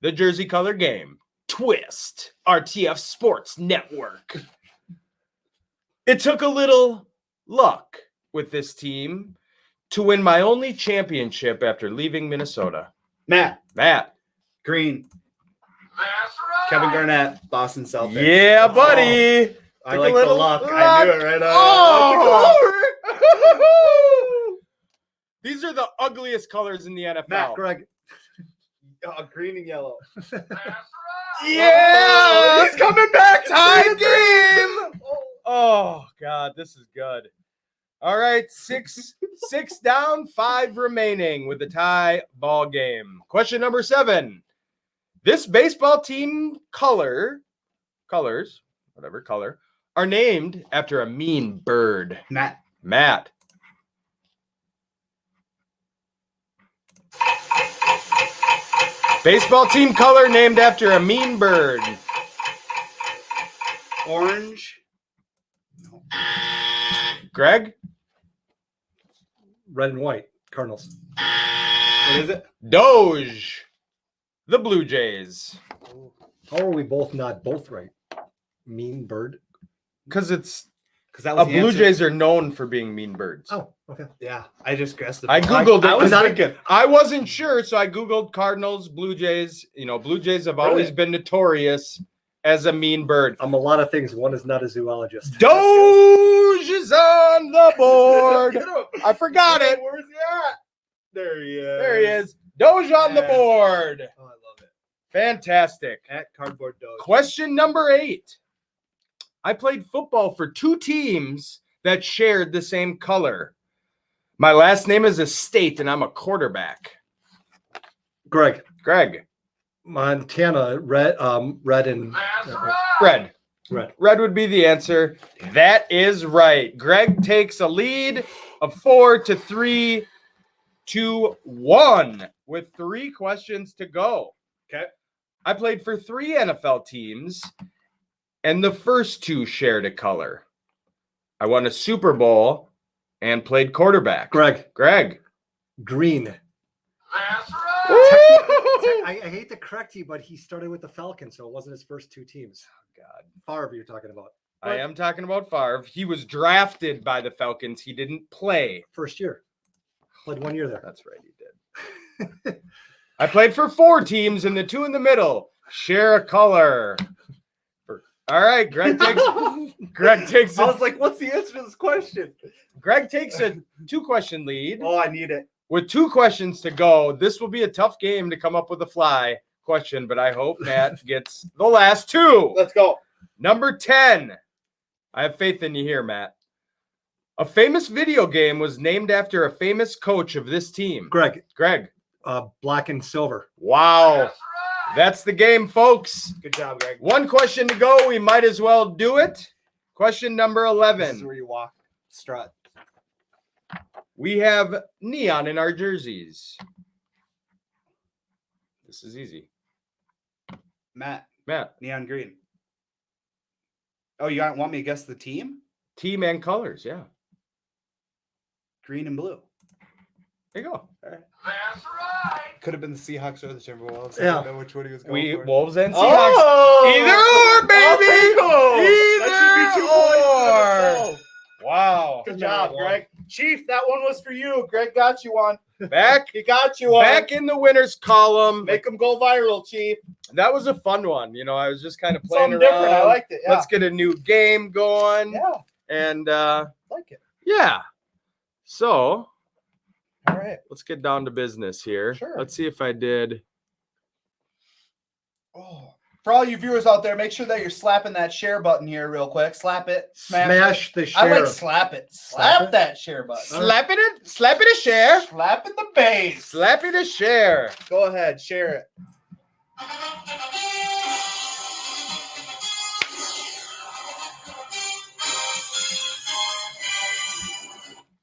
The jersey color game. Twist. RTF Sports Network. It took a little luck with this team to win my only championship after leaving Minnesota. Matt. Green. That's right. Kevin Garnett, Boston Celtics. Yeah, buddy. I Took a like the little luck. I knew it right Oh! These are the ugliest colors in the NFL. Matt, Greg. Green and yellow. That's right. Yeah, He's coming back. tie game. Oh God, this is good. All right, 6 down, 5 remaining with the tie ball game. Question number 7. This baseball team colors, whatever color, are named after a mean bird. Matt. Baseball team color named after a mean bird. Orange. No. Greg? Red and white. Cardinals. What is it? Doge. The Blue Jays. How are we both not both right? Mean bird. Because it's Because that was the Blue answer. Jays are known for being mean birds. Oh, okay. Yeah, I just guessed it. I googled it. I was not- thinking. I wasn't sure, so I googled Cardinals, Blue Jays. You know, Blue Jays have always been notorious as a mean bird. I'm a lot of things. One is not a zoologist. Doge is on the board. I forgot it. Where's he at? There he is. There he is. Doge on the board. Oh, I love it. Fantastic. At Cardboard Doge. Question number 8. I played football for 2 teams that shared the same color. My last name is a state, and I'm a quarterback. Greg. Montana, red and That's right. red. red. Red would be the answer. That is right. Greg takes a lead of 4-3 to 1 with 3 questions to go. Okay. I played for 3 NFL teams, and the first 2 shared a color. I won a Super Bowl and played quarterback. Greg. Green. That's right. I hate to correct you, but he started with the Falcons, so it wasn't his first 2 teams. God. Favre, you're talking about. I am talking about Favre. He was drafted by the Falcons. He didn't play. First year. Played 1 year there. That's right, he did. I played for 4 teams, and the 2 in the middle share a color. All right, Greg takes. I was like, what's the answer to this question? Greg takes a 2-question lead. Oh, I need it. With 2 questions to go, this will be a tough game to come up with a fly question, but I hope Matt gets the last 2. Let's go. Number 10. I have faith in you here, Matt. A famous video game was named after a famous coach of this team. Greg. Black and silver. Wow. That's right. That's the game, folks. Good job, Greg. 1 question to go. We might as well do it. Question number This is 11. where you walk, strut. We have neon in our jerseys. This is easy. Matt, Neon green. Oh, you want me to guess the team? team and colors. Yeah. Green and blue. There you go. That's right. Could have been the Seahawks or the Timberwolves. Yeah. I don't know which one he was going for. Wolves and Seahawks. Oh! Either or, baby. That should be 2 points. Either or. Wow. Good job, Greg. Chief, that one was for you. Greg got you one. Back He got you one. back in the winners column. Make them go viral, Chief. That was a fun one. You know, I was just kind of playing Something different. I around. liked it. Yeah. Let's get a new game going. Yeah. And Like it. yeah. So All right. let's get down to business here. Sure. Let's see if I did. Oh. For all you viewers out there, make sure that you're slapping that share button here real quick. Slap it. Smash it. the I share. like slap it. Slap Slap it? that share button. Slap it a share. Slapping the base. Slap it a share. Go ahead, share it.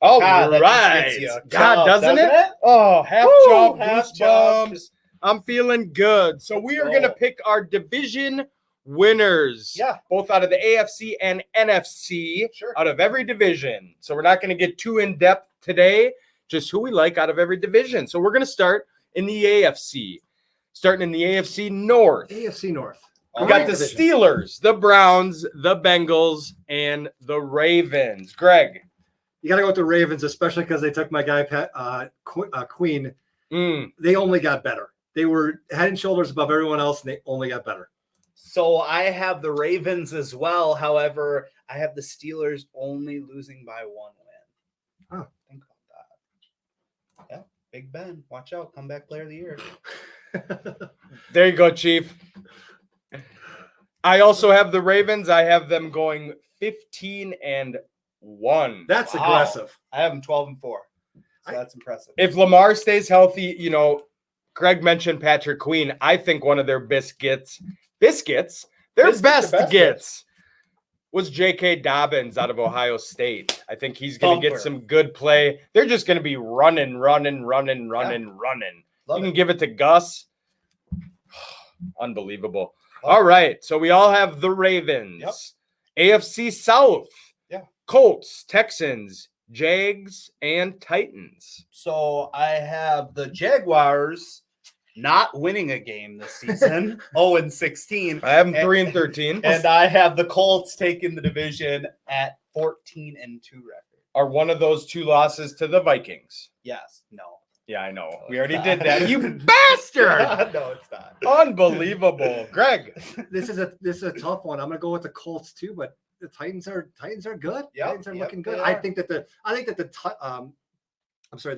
All God, that just right. gets you God, chubbed, doesn't it? it? Oh, half Woo, chop, half goosebumps. chop. I'm feeling good. So Let's we are go. going to pick our division winners. Yeah. Both out of the AFC and NFC. Sure. Out of every division. So we're not going to get too in depth today. Just who we like out of every division. So we're going to start in the AFC. Starting in the AFC North. AFC North. We Great got the division. Steelers, the Browns, the Bengals, and the Ravens. Greg. You got to go with the Ravens, especially because they took my guy, Queen. They only got better. They were head and shoulders above everyone else, and they only got better. So I have the Ravens as well. However, I have the Steelers only losing by 1 win. Oh. Think about that. Yeah, Big Ben. Watch out. Comeback player of the year. There you go, Chief. I also have the Ravens. I have them going 15-1. That's Wow. aggressive. I have them 12-4. So that's impressive. If Lamar stays healthy, Greg mentioned Patrick Queen. I think one of their their Biscuits are best best gets was J.K. Dobbins out of Ohio State. I think he's going to get Thumper. some good play. They're just going to be running. Love You can it. give it to Gus. Unbelievable. All right. So we all have the Ravens. Yep. AFC South. Yeah. Colts, Texans, Jags, and Titans. So I have the Jaguars not winning a game this season, 0-16. I have them 3-13. And I have the Colts taking the division at 14-2 record. Are one of those two losses to the Vikings? Yes. No. Yeah, I know. No, We it's already not. did that. You bastard! No, it's not. Unbelievable. Greg. This is a tough one. I'm gonna go with the Colts too, but the Titans are good. Yep, Titans are yep, looking good. they I are. think that the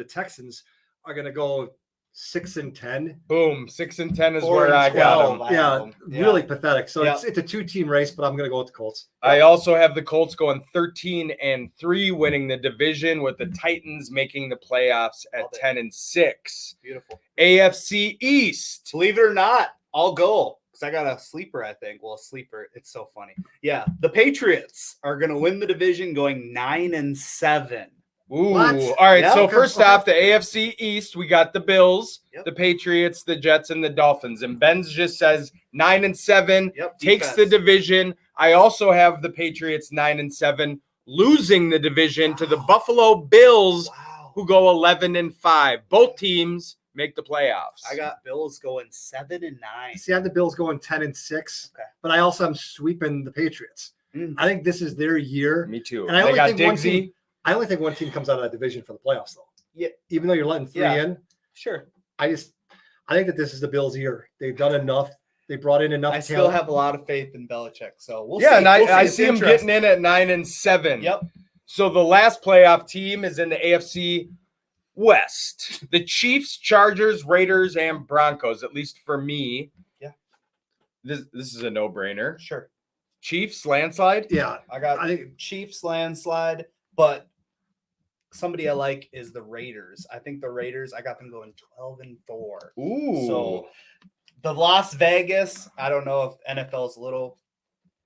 Texans are gonna go 6-10. Boom. 6-10 is 4 where and I got 12. them. I have them. Really pathetic. So Yeah. it's a 2-team race, but I'm gonna go with the Colts. I also have the Colts going 13-3, winning the division, with the Titans making the playoffs at Love it. 10-6. Beautiful. AFC East. Believe it or not, I'll go because I got a sleeper, I think. Well, a sleeper. It's so funny. Yeah. The Patriots are going to win the division going 9-7. Ooh. What? All right. Yeah, So okay, first okay. off, the AFC East, we got the Bills, Yep. the Patriots, the Jets, and the Dolphins. And Ben's just says 9-7, Yep. takes the defense. division. I also have the Patriots 9-7, losing the division to the Buffalo Bills, Wow. who go 11-5. Both teams make the playoffs. I got Bills going 7-9. See, I have the Bills going 10-6, Okay. but I also am sweeping the Patriots. Mm. I think this is their year. Me too. And I They only got think one Diggsy. team. I only think one team comes out of that division for the playoffs, though. Yeah. Even though you're letting 3 Yeah. in, Sure. I think that this is the Bills' year. They've done enough. They brought in enough I still talent. have a lot of faith in Belichick. So we'll Yeah, see. and We'll I It's see him interesting. getting in at 9-7. Yep. So the last playoff team is in the AFC West. The Chiefs, Chargers, Raiders, and Broncos, at least for me. Yeah. This is a no-brainer. Sure. Chiefs, landslide. Yeah, I got I think Chiefs landslide, but somebody I like is the Raiders. I think the Raiders, I got them going 12-4. Ooh. So the Las Vegas, I don't know if NFL is a little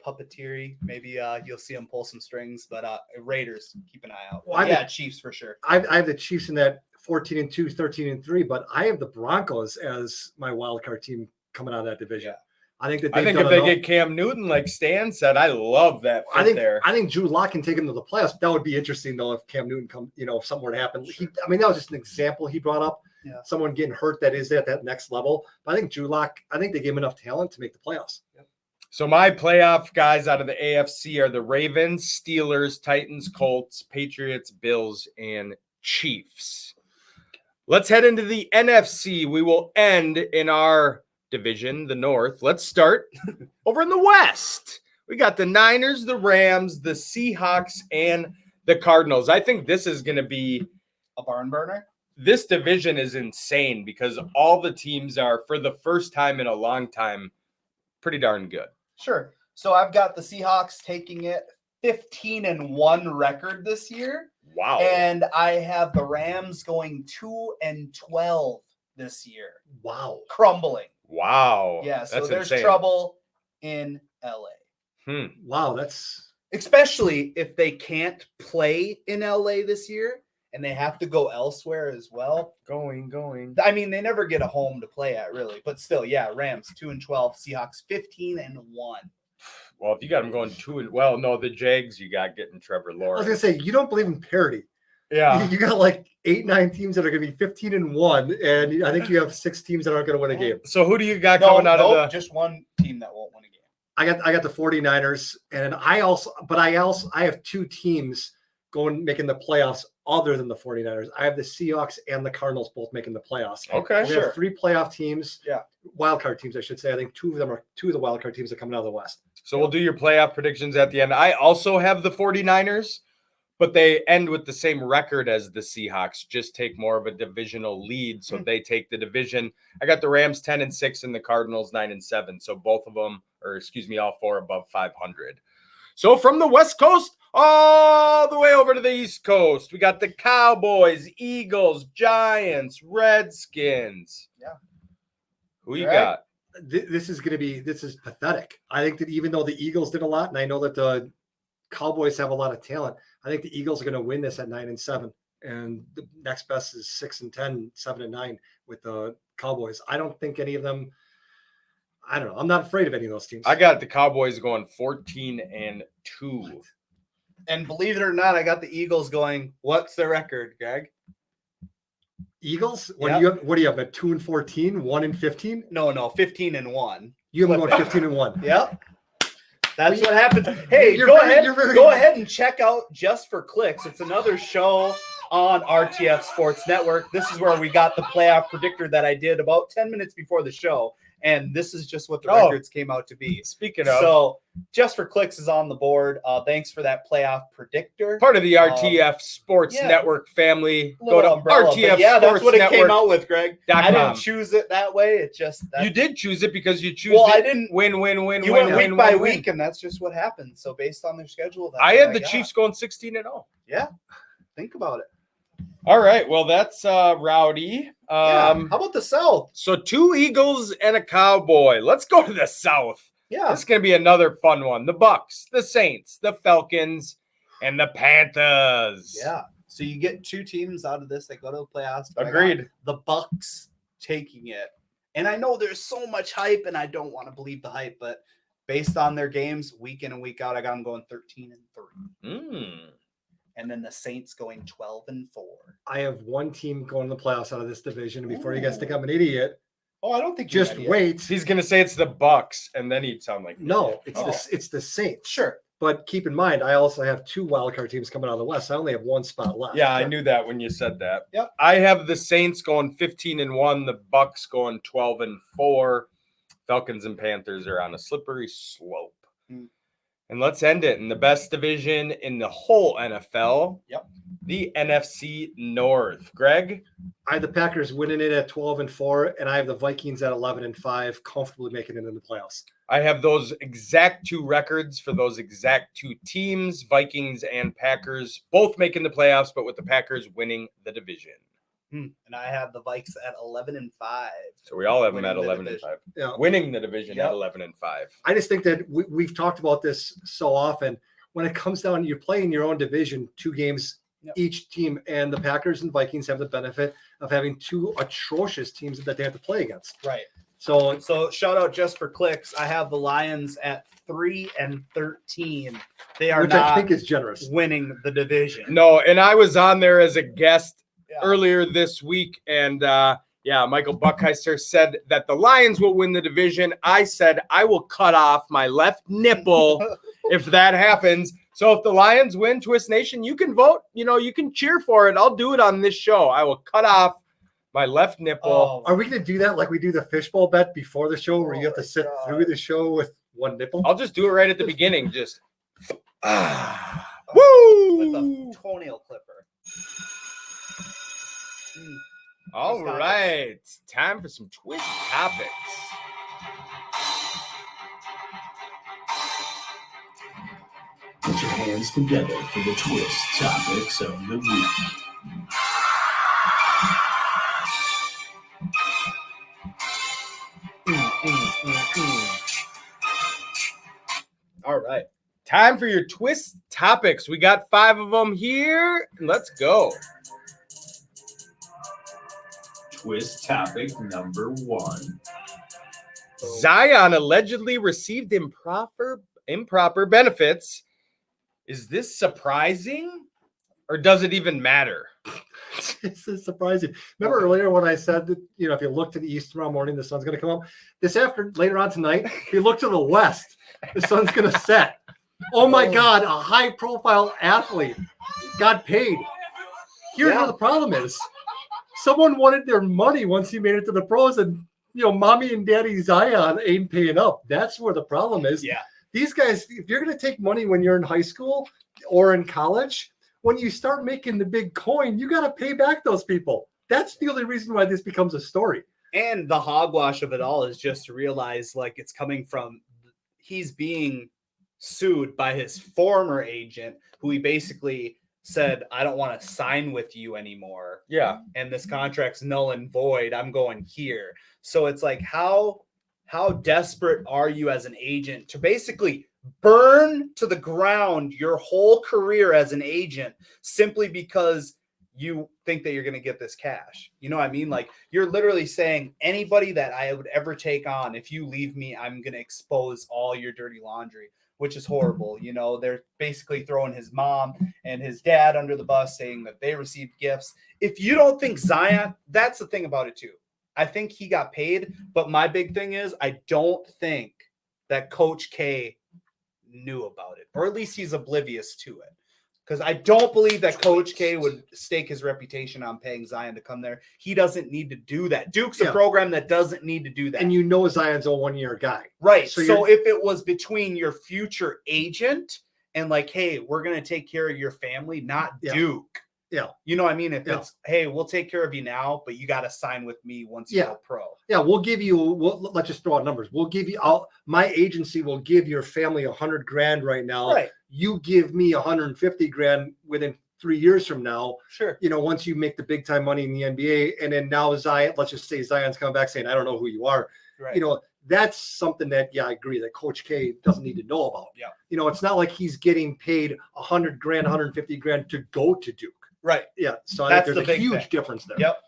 puppeteery. Maybe you'll see them pull some strings, but Raiders, keep an eye out. Well, I Yeah, think- Chiefs for sure. I have the Chiefs in that 14-2, 13-3, but I have the Broncos as my wild card team coming out of that division. Yeah. I think that I think if they get Cam Newton, like Stan said, I love that fit there. I think Drew Lock can take him to the playoffs. That would be interesting though if Cam Newton come, if something were to happen. That was just an example he brought up. Yeah. Someone getting hurt that is at that next level. But I think Drew Lock, I think they gave him enough talent to make the playoffs. So my playoff guys out of the AFC are the Ravens, Steelers, Titans, Colts, Patriots, Bills, and Chiefs. Let's head into the NFC. We will end in our division, the North. Let's start over in the West. We got the Niners, the Rams, the Seahawks, and the Cardinals. I think this is going to be A barn burner? this division is insane because all the teams are, for the first time in a long time, pretty darn good. Sure. So I've got the Seahawks taking it 15-1 record this year. Wow. And I have the Rams going 2-12 this year. Wow. Crumbling. Wow. Yeah, so That's there's insane. trouble in LA. Wow. That's Especially if they can't play in LA this year and they have to go elsewhere as well. Going. I mean, they never get a home to play at, really. But still, yeah, Rams 2-12, Seahawks 15-1. Well, if you got them going 2 well, no, the Jags you got getting Trevor I Lawrence. was gonna say you don't believe in parity. Yeah. You got like 8-9 teams that are gonna be 15-1, and I think you have 6 teams that aren't gonna win a game. So who do you got coming out of the? Just one team that won't win a game. I got the 49ers, and I have 2 teams making the playoffs other than the 49ers. I have the Seahawks and the Cardinals both making the playoffs. Okay, we have 3 playoff teams. Yeah. Wild card teams, I should say. I think 2 of them are 2 of the wild card teams that are coming out of the West. So we'll do your playoff predictions at the end. I also have the 49ers, but they end with the same record as the Seahawks, just take more of a divisional lead. So they take the division. I got the Rams 10-6 and the Cardinals 9-7. So both of them, all 4 above 500. So from the West Coast all the way over to the East Coast, we got the Cowboys, Eagles, Giants, Redskins. Yeah. Who you got? This is pathetic. I think that even though the Eagles did a lot, and I know that the Cowboys have a lot of talent, I think the Eagles are going to win this at 9-7, and the next best is 6-10, 7-9 with the Cowboys. I don't think any of them. I don't know. I'm not afraid of any of those teams. I got the Cowboys going 14-2. And believe it or not, I got the Eagles going. What's their record, Greg? Eagles? What do you have? A 2-14, 1-15? No, 15-1. You have them going 15-1. Yep. That's what happens. Hey, go ahead and check out Just for Clicks. It's another show on RTF Sports Network. This is where we got the playoff predictor that I did about 10 minutes before the show. And this is just what the records came out to be. Speaking of. So Just for Clicks is on the board. Thanks for that playoff predictor. Part of the RTF Sports Network family. Go to umbrella, RTF yeah, Sports that's what it came Network. out with, Greg. I didn't choose it that way. It just you did choose it because you choose. Well, I didn't win. You win, went win, week by win, week, and that's just what happened. So based on their schedule, that's I what had the got. Chiefs going 16-0. Yeah, think about it. All right, well that's rowdy. How about the South? So 2 Eagles and a Cowboy. Let's go to the South. Yeah, This is gonna be another fun one. The Bucks, the Saints, the Falcons, and the Panthers. yeah. So you get 2 teams out of this that go to the playoffs. but I got Agreed. The Bucks taking it, and I know there's so much hype, and I don't want to believe the hype, but based on their games week in and week out, I got them going 13-3. And then the Saints going 12-4. I have 1 team going to the playoffs out of this division. And before you guys think I'm an idiot, Oh, I don't think just wait. He's gonna say it's the Bucks, and then he'd sound like No, it's the Saints. Sure. But keep in mind, I also have 2 wildcard teams coming out of the West. I only have 1 spot left. Yeah, I knew that when you said that. Yep. I have the Saints going 15-1, the Bucks going 12-4. Falcons and Panthers are on a slippery slope. And let's end it in the best division in the whole NFL. Yep. The NFC North. Greg? I have the Packers winning it at 12-4, and I have the Vikings at 11-5, comfortably making it in the playoffs. I have those exact 2 records for those exact 2 teams, Vikings and Packers, both making the playoffs, but with the Packers winning the division. And I have the Vikes at 11-5. So we all have them at Winning the 11-5. Yeah. Winning the division at 11-5. I just think that we've talked about this so often. When it comes down, you're playing your own division, 2 games each team, and the Packers and Vikings have the benefit of having 2 atrocious teams that they have to play against. Right. So shout out Just for Clicks. I have the Lions at 3-13. They are which not I think is generous. winning the division. No, and I was on there as a guest earlier this week, and Michael Buckheister said that the Lions will win the division. I said I will cut off my left nipple if that happens. So if the Lions win, Twist Nation, you can vote. You can cheer for it. I'll do it on this show. I will cut off my left nipple. Are we going to do that like we do the fishbowl bet before the show, where you have to sit through the show with 1 nipple? I'll just do it right at the beginning. Just With woo! a toenail clipper. All right, time for some twist topics. Put your hands together for the twist topics of the week. All right. Time for your twist topics. We got 5 of them here. Let's go. Twist topic number 1. Zion allegedly received improper benefits. Is this surprising, or does it even matter? This is surprising. Remember earlier when I said that, if you look to the east tomorrow morning, the sun's going to come up. Later on tonight, if you look to the west, the sun's going to set. Oh my God, a high-profile athlete got paid. Here's where the problem is. Someone wanted their money once he made it to the pros, and mommy and daddy Zion ain't paying up. That's where the problem is. Yeah. These guys, if you're going to take money when you're in high school or in college, when you start making the big coin, you got to pay back those people. That's the only reason why this becomes a story. And the hogwash of it all is just to realize, like, it's coming from, he's being sued by his former agent, who he basically said, I don't want to sign with you anymore. Yeah. And this contract's null and void. I'm going here. So it's like, how desperate are you as an agent to basically burn to the ground your whole career as an agent simply because you think that you're going to get this cash? You know what I mean? Like, you're literally saying, anybody that I would ever take on, if you leave me, I'm going to expose all your dirty laundry, which is horrible. They're basically throwing his mom and his dad under the bus, saying that they received gifts. If you don't think Zion, that's the thing about it too. I think he got paid, but my big thing is, I don't think that Coach K knew about it, or at least he's oblivious to it. Because I don't believe that Coach K would stake his reputation on paying Zion to come there. He doesn't need to do that. Duke's a program that doesn't need to do that. And Zion's a one-year guy. Right. So if it was between your future agent and like, hey, we're going to take care of your family, not Duke. Yeah. You know what I mean? If it's, hey, we'll take care of you now, but you got to sign with me once you go pro. Yeah, let's just throw out numbers. We'll give you my agency will give your family $100,000 right now. Right. You give me $150,000 within 3 years from now. Sure. Once you make the big time money in the NBA, and then now Zion, let's just say Zion's coming back saying, I don't know who you are. Right. That's something that, I agree that Coach K doesn't need to know about. Yeah. It's not like he's getting paid $100,000, $150,000 to go to Duke. Right. Yeah. So That's there's a huge difference there. Yep.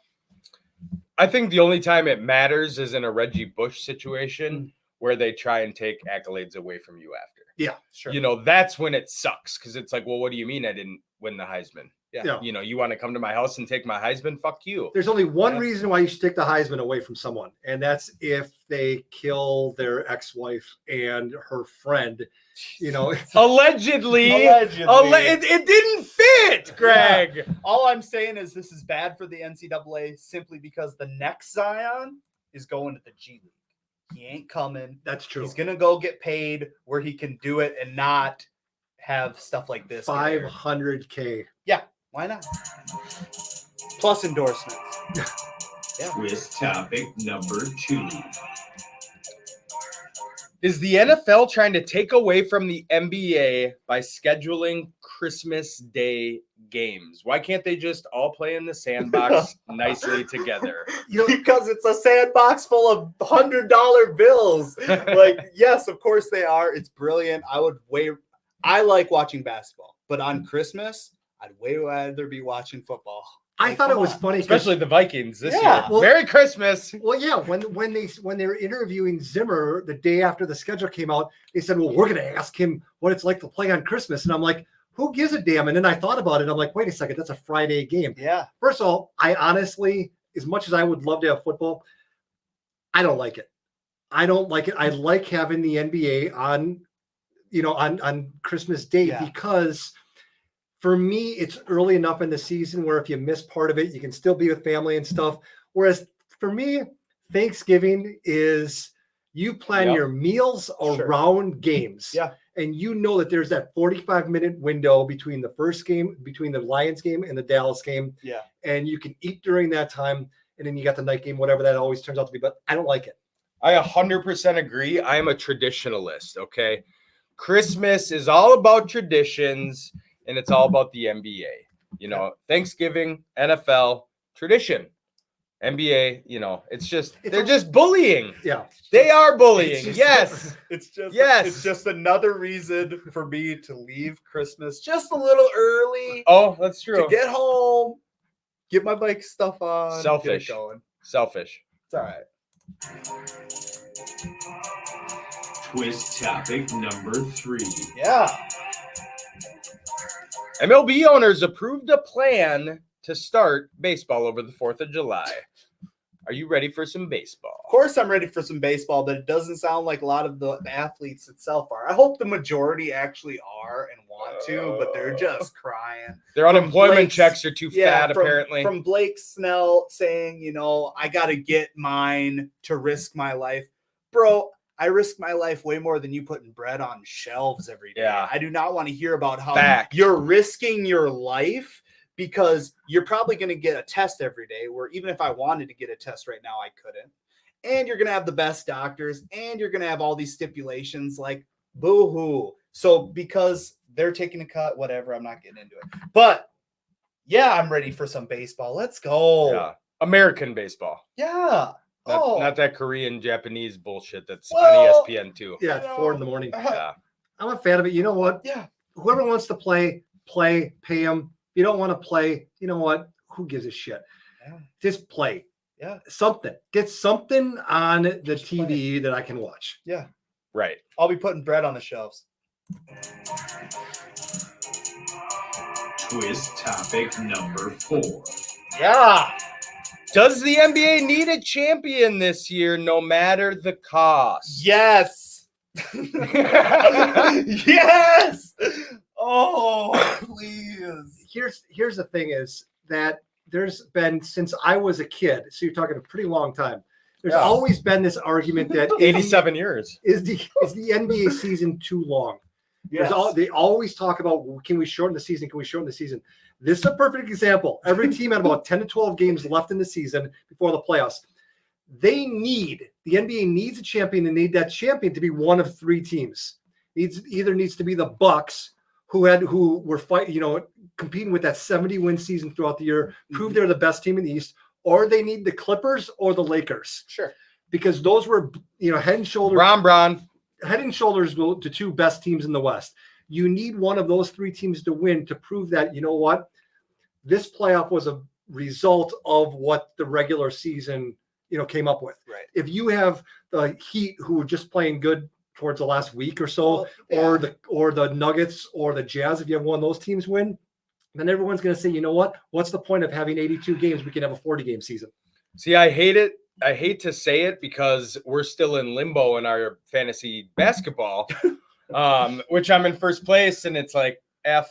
I think the only time it matters is in a Reggie Bush situation where they try and take accolades away from you after. Yeah, sure. That's when it sucks, because it's like, well, what do you mean I didn't win the Heisman? Yeah. You want to come to my house and take my Heisman? Fuck you. There's only one reason why you should take the Heisman away from someone, and that's if they kill their ex-wife and her friend. Allegedly. It didn't fit, Greg. Yeah. All I'm saying is this is bad for the NCAA simply because the next Zion is going to the G League. He ain't coming. That's true. He's gonna go get paid where he can do it and not have stuff like this. $500K. Yeah, why not? Plus endorsements. Twist topic number 2. Is the NFL trying to take away from the NBA by scheduling Christmas Day games? Why can't they just all play in the sandbox nicely together? Because it's a sandbox full of $100 bills. Like, yes, of course they are. It's brilliant. I like watching basketball, but on Christmas, I'd way rather be watching football. I thought it was funny, especially the Vikings this year. Well, Merry Christmas. Well, yeah, when they were interviewing Zimmer the day after the schedule came out, they said, "Well, we're going to ask him what it's like to play on Christmas," and I'm like, "Who gives a damn?" And then I thought about it. I'm like, "Wait a second, that's a Friday game." Yeah. First of all, I honestly, as much as I would love to have football, I don't like it. I don't like it. I like having the NBA on Christmas Day because. For me, it's early enough in the season where if you miss part of it, you can still be with family and stuff. Whereas for me, Thanksgiving is you plan your meals around games. Yeah. And that there's that 45-minute window between the first game, between the Lions game and the Dallas game. Yeah. And you can eat during that time. And then you got the night game, whatever that always turns out to be. But I don't like it. I 100% agree. I am a traditionalist, okay? Christmas is all about traditions. And it's all about the NBA, Thanksgiving, NFL, tradition, NBA, they're just bullying. Yeah. They are bullying. It's just another reason for me to leave Christmas just a little early. Oh, that's true. To get home, get my bike stuff on. Selfish. Get it going. Selfish. It's all right. Twist topic number 3. Yeah. MLB owners approved a plan to start baseball over the 4th of July. Are you ready for some baseball? Of course, I'm ready for some baseball, but it doesn't sound like a lot of the athletes itself are. I hope the majority actually are and want to, but they're just crying. Their unemployment checks are too fat, from, apparently. From Blake Snell saying, I got to get mine to risk my life. Bro, I risk my life way more than you putting bread on shelves every day. Yeah. I do not want to hear about how you're risking your life because you're probably going to get a test every day, where even if I wanted to get a test right now, I couldn't. And you're going to have the best doctors, and you're going to have all these stipulations like boo-hoo. So because they're taking a cut, whatever, I'm not getting into it. But yeah, I'm ready for some baseball. Let's go. Yeah. American baseball. Yeah. Not that Korean, Japanese bullshit that's on ESPN too. Yeah, at 4 a.m. Yeah. I'm a fan of it. You know what? Yeah. Whoever wants to play, pay them. If you don't want to play, you know what? Who gives a shit? Yeah. Just play. Yeah. Something. Get something on the TV that I can watch. Yeah. Right. I'll be putting bread on the shelves. Twist topic number 4. Yeah. Does the NBA need a champion this year, no matter the cost? Yes. Yes. Oh, please. Here's the thing is that there's been, since I was a kid, so you're talking a pretty long time, there's always been this argument that 87 years. Is the NBA season too long? Yes. They always talk about, can we shorten the season? Can we shorten the season? This is a perfect example. Every team had about 10 to 12 games left in the season before the playoffs. The NBA needs a champion, and need that champion to be one of 3 teams. Either needs to be the Bucks, who were fighting, competing with that 70-win season throughout the year, prove they're the best team in the East, or they need the Clippers or the Lakers. Sure. Because those were, head and shoulders. Head and shoulders the 2 best teams in the West. You need one of those 3 teams to win to prove that, this playoff was a result of what the regular season, came up with. Right. If you have the Heat, who were just playing good towards the last week or so, or the Nuggets or the Jazz, if you have one of those teams win, then everyone's going to say, what's the point of having 82 games? We can have a 40-game season. See, I hate it. I hate to say it because we're still in limbo in our fantasy basketball, which I'm in first place, and it's like F.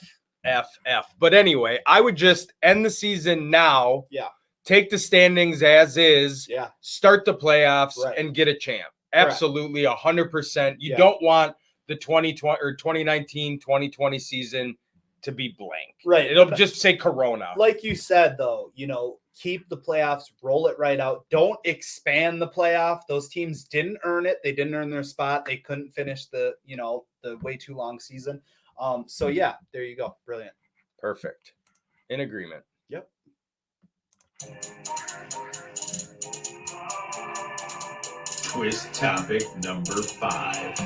But anyway, I would just end the season now. Yeah. Take the standings as is. Yeah. Start the playoffs and get a champ. Correct. Absolutely, 100%. You don't want the 2020 or 2019, 2020 season to be blank. Right. It'll just say Corona. Like you said, though, keep the playoffs, roll it right out. Don't expand the playoff. Those teams didn't earn it. They didn't earn their spot. They couldn't finish the way too long season. So yeah, there you go. Brilliant. Perfect. In agreement. Yep. Twist topic number 5.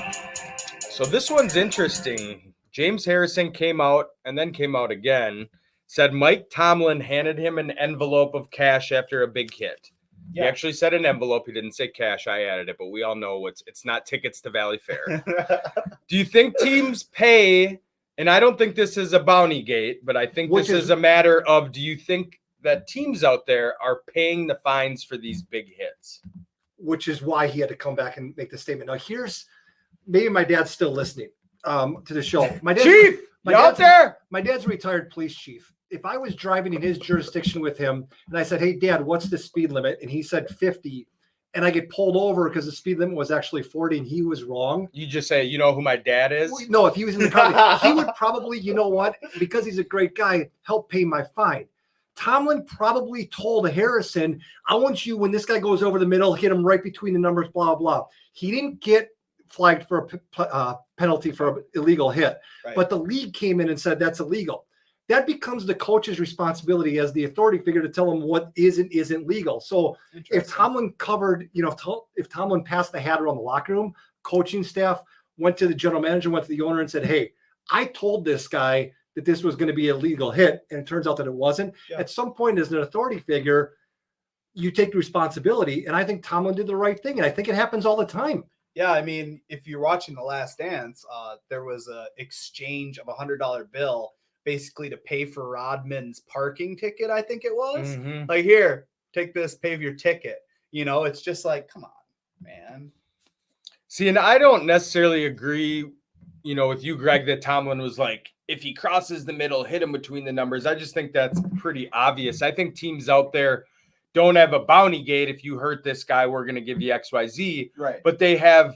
So this one's interesting. James Harrison came out again, said Mike Tomlin handed him an envelope of cash after a big hit. Yeah. He actually said an envelope. He didn't say cash. I added it, but we all know it's not tickets to Valley Fair. Do you think teams pay? And I don't think this is a bounty gate, but I think this is a matter of, do you think that teams out there are paying the fines for these big hits? Which is why he had to come back and make the statement. Now, maybe my dad's still listening to the show. Chief, you out there? My dad's a retired police chief. If I was driving in his jurisdiction with him and I said, "Hey, Dad, what's the speed limit?" and he said 50, and I get pulled over because the speed limit was actually 40 and he was wrong. You just say, you know who my dad is? No, if he was in the car, he would probably, because he's a great guy, help pay my fine. Tomlin probably told Harrison, I want you, when this guy goes over the middle, hit him right between the numbers, blah, blah. He didn't get flagged for a penalty for an illegal hit, but the league came in and said that's illegal. That becomes the coach's responsibility as the authority figure to tell him what is and isn't legal. So if Tomlin covered, if Tomlin passed the hat around the locker room, coaching staff went to the general manager, went to the owner and said, "Hey, I told this guy that this was going to be a legal hit," and it turns out that it wasn't. Yeah. At some point, as an authority figure, you take the responsibility. And I think Tomlin did the right thing. And I think it happens all the time. Yeah, I mean, if you're watching The Last Dance, there was a exchange of $100 bill basically to pay for Rodman's parking ticket, I think it was. Mhm. Like, here, take this, pay for your ticket. You know, it's just like, come on, man. See, and I don't necessarily agree, with you, Greg, that Tomlin was like, if he crosses the middle, hit him between the numbers. I just think that's pretty obvious. I think teams out there don't have a bounty gate. If you hurt this guy, we're going to give you XYZ. Right. But they have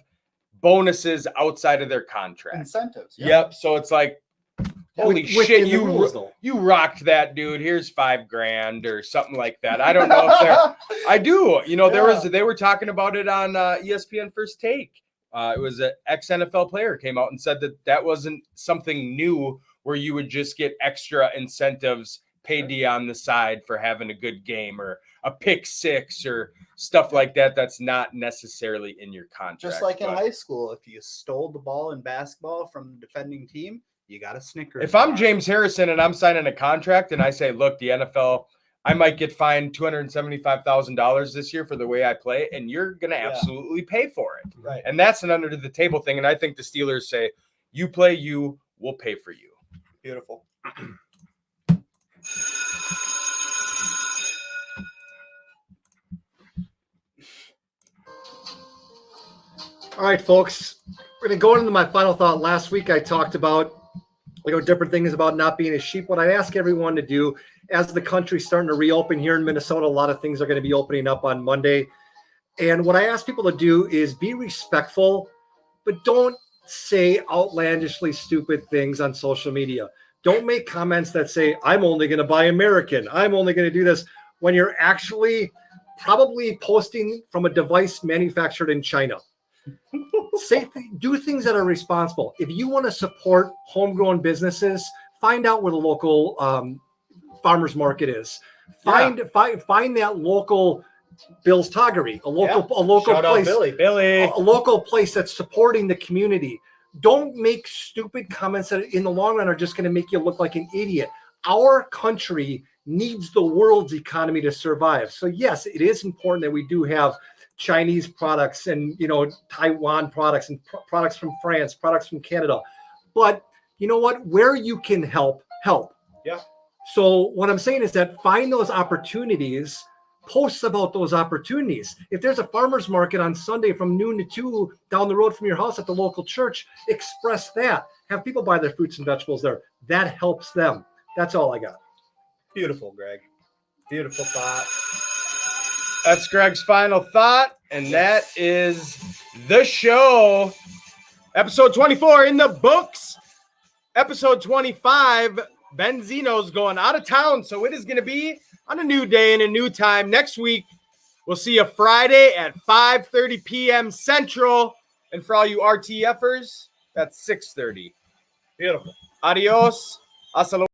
bonuses outside of their contract. Incentives. Yeah. Yep. So it's like, holy shit, you rocked that, dude. Here's $5,000 or something like that. I don't know if they're. I do. They were talking about it on ESPN First Take. It was an ex-NFL player came out and said that wasn't something new where you would just get extra incentives paid to you on the side for having a good game or a pick six or stuff like that. That's not necessarily in your contract. Just like in high school, if you stole the ball in basketball from the defending team, you got a Snickers. If I'm James Harrison and I'm signing a contract and I say, look, the NFL, I might get fined $275,000 this year for the way I play, and you're going to absolutely pay for it. Right. And that's an under the table thing. And I think the Steelers say, you play you, we'll pay for you. Beautiful. All right, folks, we're going to go into my final thought. Last week, I talked about, different things about not being a sheep. What I ask everyone to do as the country's starting to reopen here in Minnesota, a lot of things are going to be opening up on Monday. And what I ask people to do is be respectful, but don't say outlandishly stupid things on social media. Don't make comments that say, I'm only going to buy American. I'm only going to do this, when you're actually probably posting from a device manufactured in China. Do things that are responsible. If you want to support homegrown businesses, find out where the local farmers market is. Find that local Bill's Toggery, a local Shout place, out Billy. a local place that's supporting the community. Don't make stupid comments that in the long run are just going to make you look like an idiot. Our country needs the world's economy to survive. So yes, it is important that we do have Chinese products and, Taiwan products and products from France, products from Canada. But you know what? Where you can help. Yeah. So what I'm saying is that find those opportunities, post about those opportunities. If there's a farmer's market on Sunday from noon to 2 down the road from your house at the local church, express that. Have people buy their fruits and vegetables there. That helps them. That's all I got. Beautiful, Greg. Beautiful thought. That's Greg's final thought, and that is the show. Episode 24 in the books. Episode 25, Benzino's going out of town, so it is going to be on a new day and a new time. Next week, we'll see you Friday at 5:30 p.m. Central, and for all you RTFers, that's 6:30. Beautiful. Adios. Hasta luego.